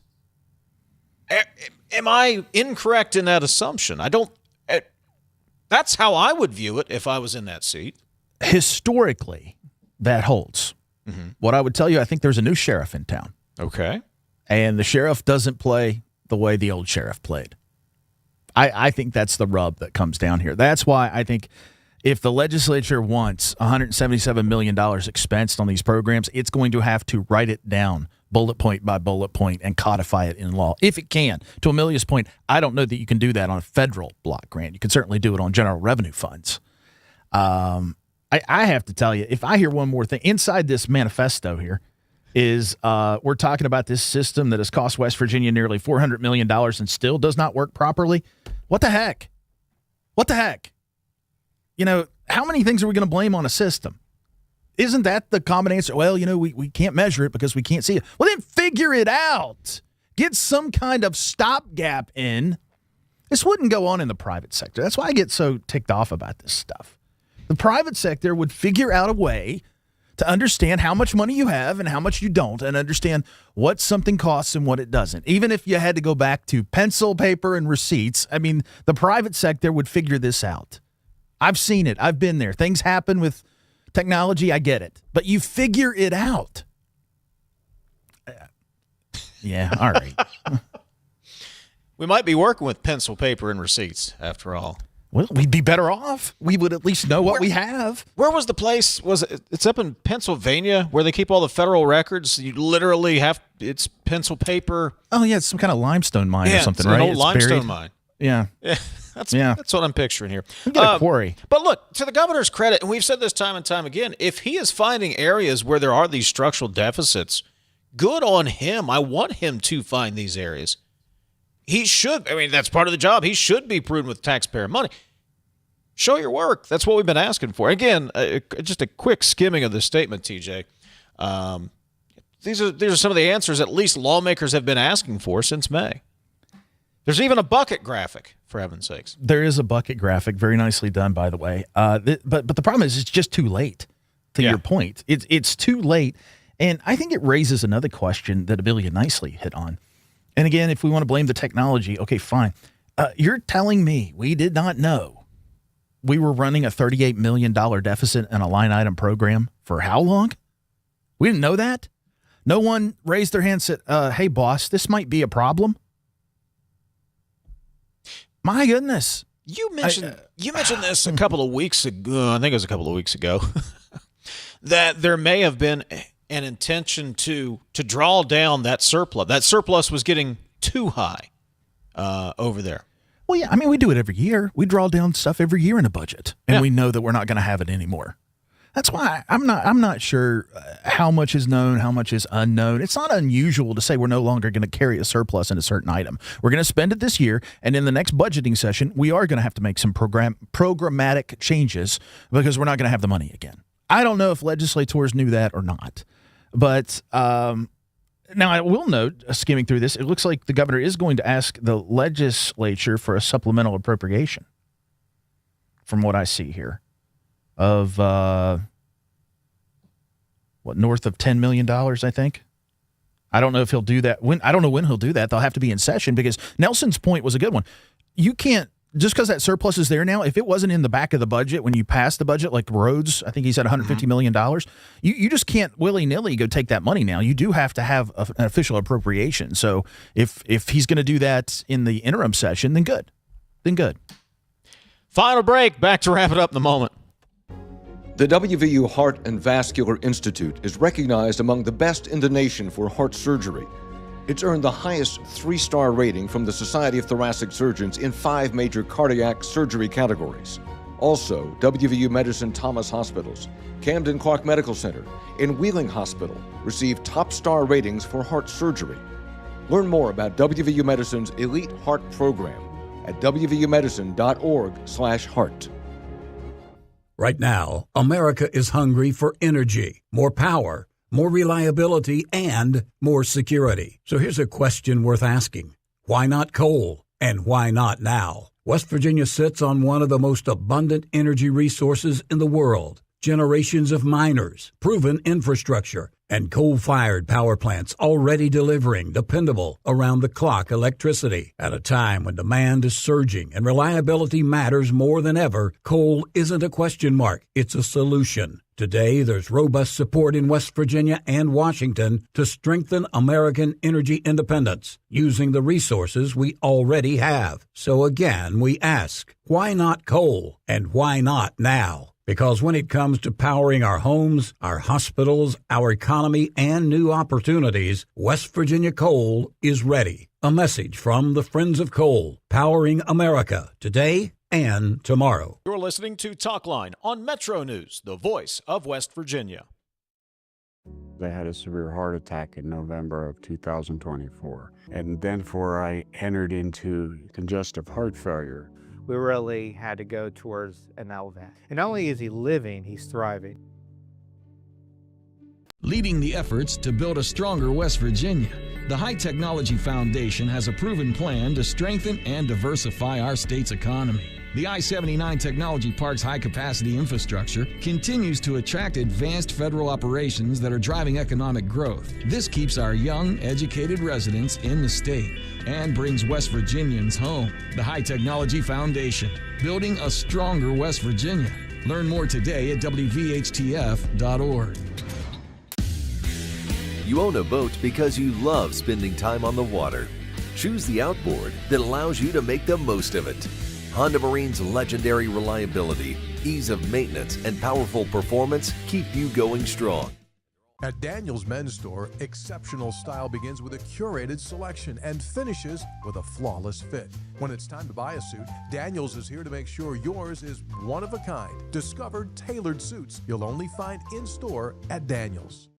Am I incorrect in that assumption? I don't. That's how I would view it if I was in that seat. Historically, that holds. Mm-hmm. What I would tell you, I think there's a new sheriff in town. Okay. And the sheriff doesn't play the way the old sheriff played. I think that's the rub that comes down here. That's why I think if the legislature wants $177 million expensed on these programs, it's going to have to write it down bullet point by bullet point and codify it in law, if it can. To Amelia's point, I don't know that you can do that on a federal block grant. You can certainly do it on general revenue funds. I have to tell you, if I hear one more thing, inside this manifesto here is we're talking about this system that has cost West Virginia nearly $400 million and still does not work properly. What the heck? What the heck? You know, how many things are we going to blame on a system? Isn't that the common answer? Well, you know, we can't measure it because we can't see it. Well, then figure it out. Get some kind of stopgap in. This wouldn't go on in the private sector. That's why I get so ticked off about this stuff. The private sector would figure out a way to understand how much money you have and how much you don't, and understand what something costs and what it doesn't. Even if you had to go back to pencil, paper, and receipts, I mean, the private sector would figure this out. I've seen it. I've been there. Things happen with technology. I get it. But you figure it out. Yeah, all right. We might be working with pencil, paper, and receipts, after all. Well, we'd be better off. We would at least know what we have. Where was the place? It's up in Pennsylvania where they keep all the federal records? You literally it's pencil, paper. Oh, yeah, it's some kind of limestone mine or something, it's right? An old It's limestone buried. mine. Yeah. That's what I'm picturing here. We get a quarry. But look, to the governor's credit, and we've said this time and time again, if he is finding areas where there are these structural deficits, good on him. I want him to find these areas. He should. I mean, that's part of the job. He should be prudent with taxpayer money. Show your work. That's what we've been asking for. Again, just a quick skimming of this statement, TJ. These are some of the answers at least lawmakers have been asking for since May. There's even a bucket graphic, for heaven's sakes. There is a bucket graphic, very nicely done, by the way. But the problem is it's just too late, to your point. It's too late, and I think it raises another question that Amelia nicely hit on. And again, if we want to blame the technology, okay, fine. You're telling me we did not know we were running a $38 million deficit in a line item program for how long? We didn't know that? No one raised their hand and said, hey, boss, this might be a problem? My goodness. You mentioned this a couple of weeks ago. I think it was a couple of weeks ago. That there may have been an intention to draw down that surplus. That surplus was getting too high over there. Well, yeah, I mean, we do it every year. We draw down stuff every year in a budget, and we know that we're not going to have it anymore. That's why I'm not sure how much is known, how much is unknown. It's not unusual to say we're no longer going to carry a surplus in a certain item. We're going to spend it this year, and in the next budgeting session, we are going to have to make some programmatic changes because we're not going to have the money again. I don't know if legislators knew that or not, but now I will note, skimming through this, it looks like the governor is going to ask the legislature for a supplemental appropriation, from what I see here. Of north of $10 million, I think. I don't know if he'll do that. I don't know when he'll do that. They'll have to be in session, because Nelson's point was a good one. You can't, just because that surplus is there now, if it wasn't in the back of the budget when you passed the budget, like roads, I think he said $150 million, you just can't willy-nilly go take that money now. You do have to have an official appropriation. So if he's going to do that in the interim session, then good. Final break. Back to wrap it up in a moment. The WVU Heart and Vascular Institute is recognized among the best in the nation for heart surgery. It's earned the highest 3-star rating from the Society of Thoracic Surgeons in 5 major cardiac surgery categories. Also, WVU Medicine Thomas Hospitals, Camden Clark Medical Center, and Wheeling Hospital receive top star ratings for heart surgery. Learn more about WVU Medicine's Elite Heart Program at wvumedicine.org/heart. Right now, America is hungry for energy, more power, more reliability, and more security. So here's a question worth asking. Why not coal? And why not now? West Virginia sits on one of the most abundant energy resources in the world. Generations of miners, proven infrastructure, and coal-fired power plants already delivering dependable, around-the-clock electricity. At a time when demand is surging and reliability matters more than ever, coal isn't a question mark, it's a solution. Today, there's robust support in West Virginia and Washington to strengthen American energy independence using the resources we already have. So again, we ask, why not coal? And why not now? Because when it comes to powering our homes, our hospitals, our economy, and new opportunities, West Virginia Coal is ready. A message from the Friends of Coal, powering America today and tomorrow. You're listening to Talkline on Metro News, the voice of West Virginia. I had a severe heart attack in November of 2024. And then I entered into congestive heart failure. We really had to go towards an LVAD. And not only is he living, he's thriving. Leading the efforts to build a stronger West Virginia, the High Technology Foundation has a proven plan to strengthen and diversify our state's economy. The I-79 Technology Park's high-capacity infrastructure continues to attract advanced federal operations that are driving economic growth. This keeps our young, educated residents in the state and brings West Virginians home. The High Technology Foundation, building a stronger West Virginia. Learn more today at wvhtf.org. You own a boat because you love spending time on the water. Choose the outboard that allows you to make the most of it. Honda Marine's legendary reliability, ease of maintenance, and powerful performance keep you going strong. At Daniel's Men's Store, exceptional style begins with a curated selection and finishes with a flawless fit. When it's time to buy a suit, Daniel's is here to make sure yours is one of a kind. Discover tailored suits you'll only find in-store at Daniel's.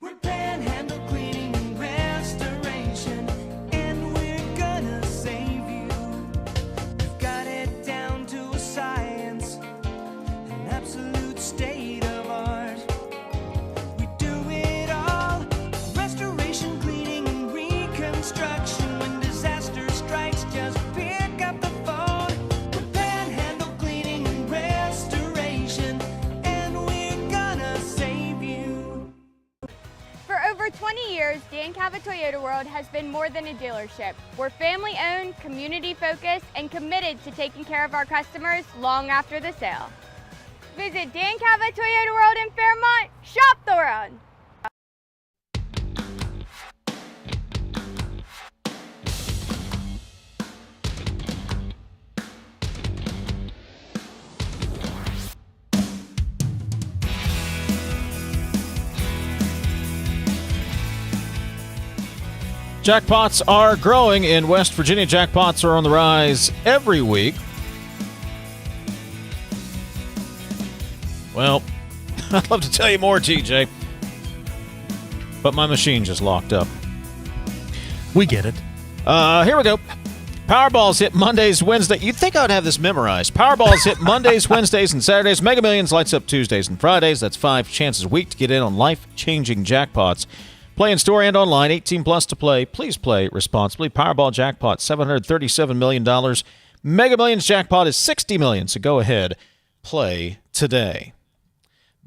We're Panhandle Cleaning and Restoration, and we're gonna save you. We've got it down to a science, an absolute state of art. We do it all, restoration, cleaning, and reconstruction. When disaster strikes, just pick up the phone. We're Panhandle Cleaning and Restoration, and we're gonna save you. For over 20 years, Dan Cava Toyota World has been more than a dealership. We're family-owned, community-focused, and committed to taking care of our customers long after the sale. Visit Dan Cava Toyota World in Fairmont. Shop the world! Jackpots are growing in West Virginia. Jackpots are on the rise every week. Well, I'd love to tell you more, TJ, but my machine just locked up. We get it. Here we go. Powerballs hit Mondays, Wednesdays. You'd think I would have this memorized. Powerballs hit Mondays, Wednesdays, and Saturdays. Mega Millions lights up Tuesdays and Fridays. That's 5 chances a week to get in on life-changing jackpots. Play in store and online. 18 plus to play. Please play responsibly. Powerball jackpot, $737 million. Mega Millions jackpot is $60 million. So go ahead, play today.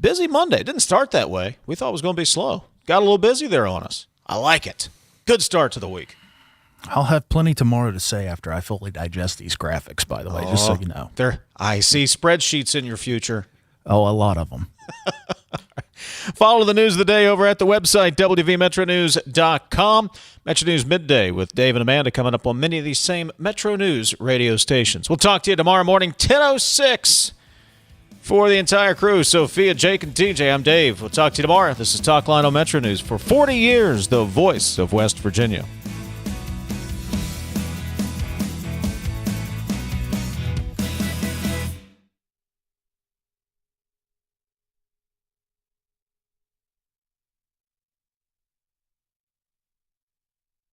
Busy Monday. It didn't start that way. We thought it was going to be slow. Got a little busy there on us. I like it. Good start to the week. I'll have plenty tomorrow to say after I fully digest these graphics, by the way, just so you know. I see spreadsheets in your future. Oh, a lot of them. Follow the news of the day over at the website, wvmetronews.com. Metro News Midday with Dave and Amanda coming up on many of these same Metro News radio stations. We'll talk to you tomorrow morning, 10:06 for the entire crew. Sophia, Jake, and TJ, I'm Dave. We'll talk to you tomorrow. This is Talkline on Metro News. For 40 years, the voice of West Virginia.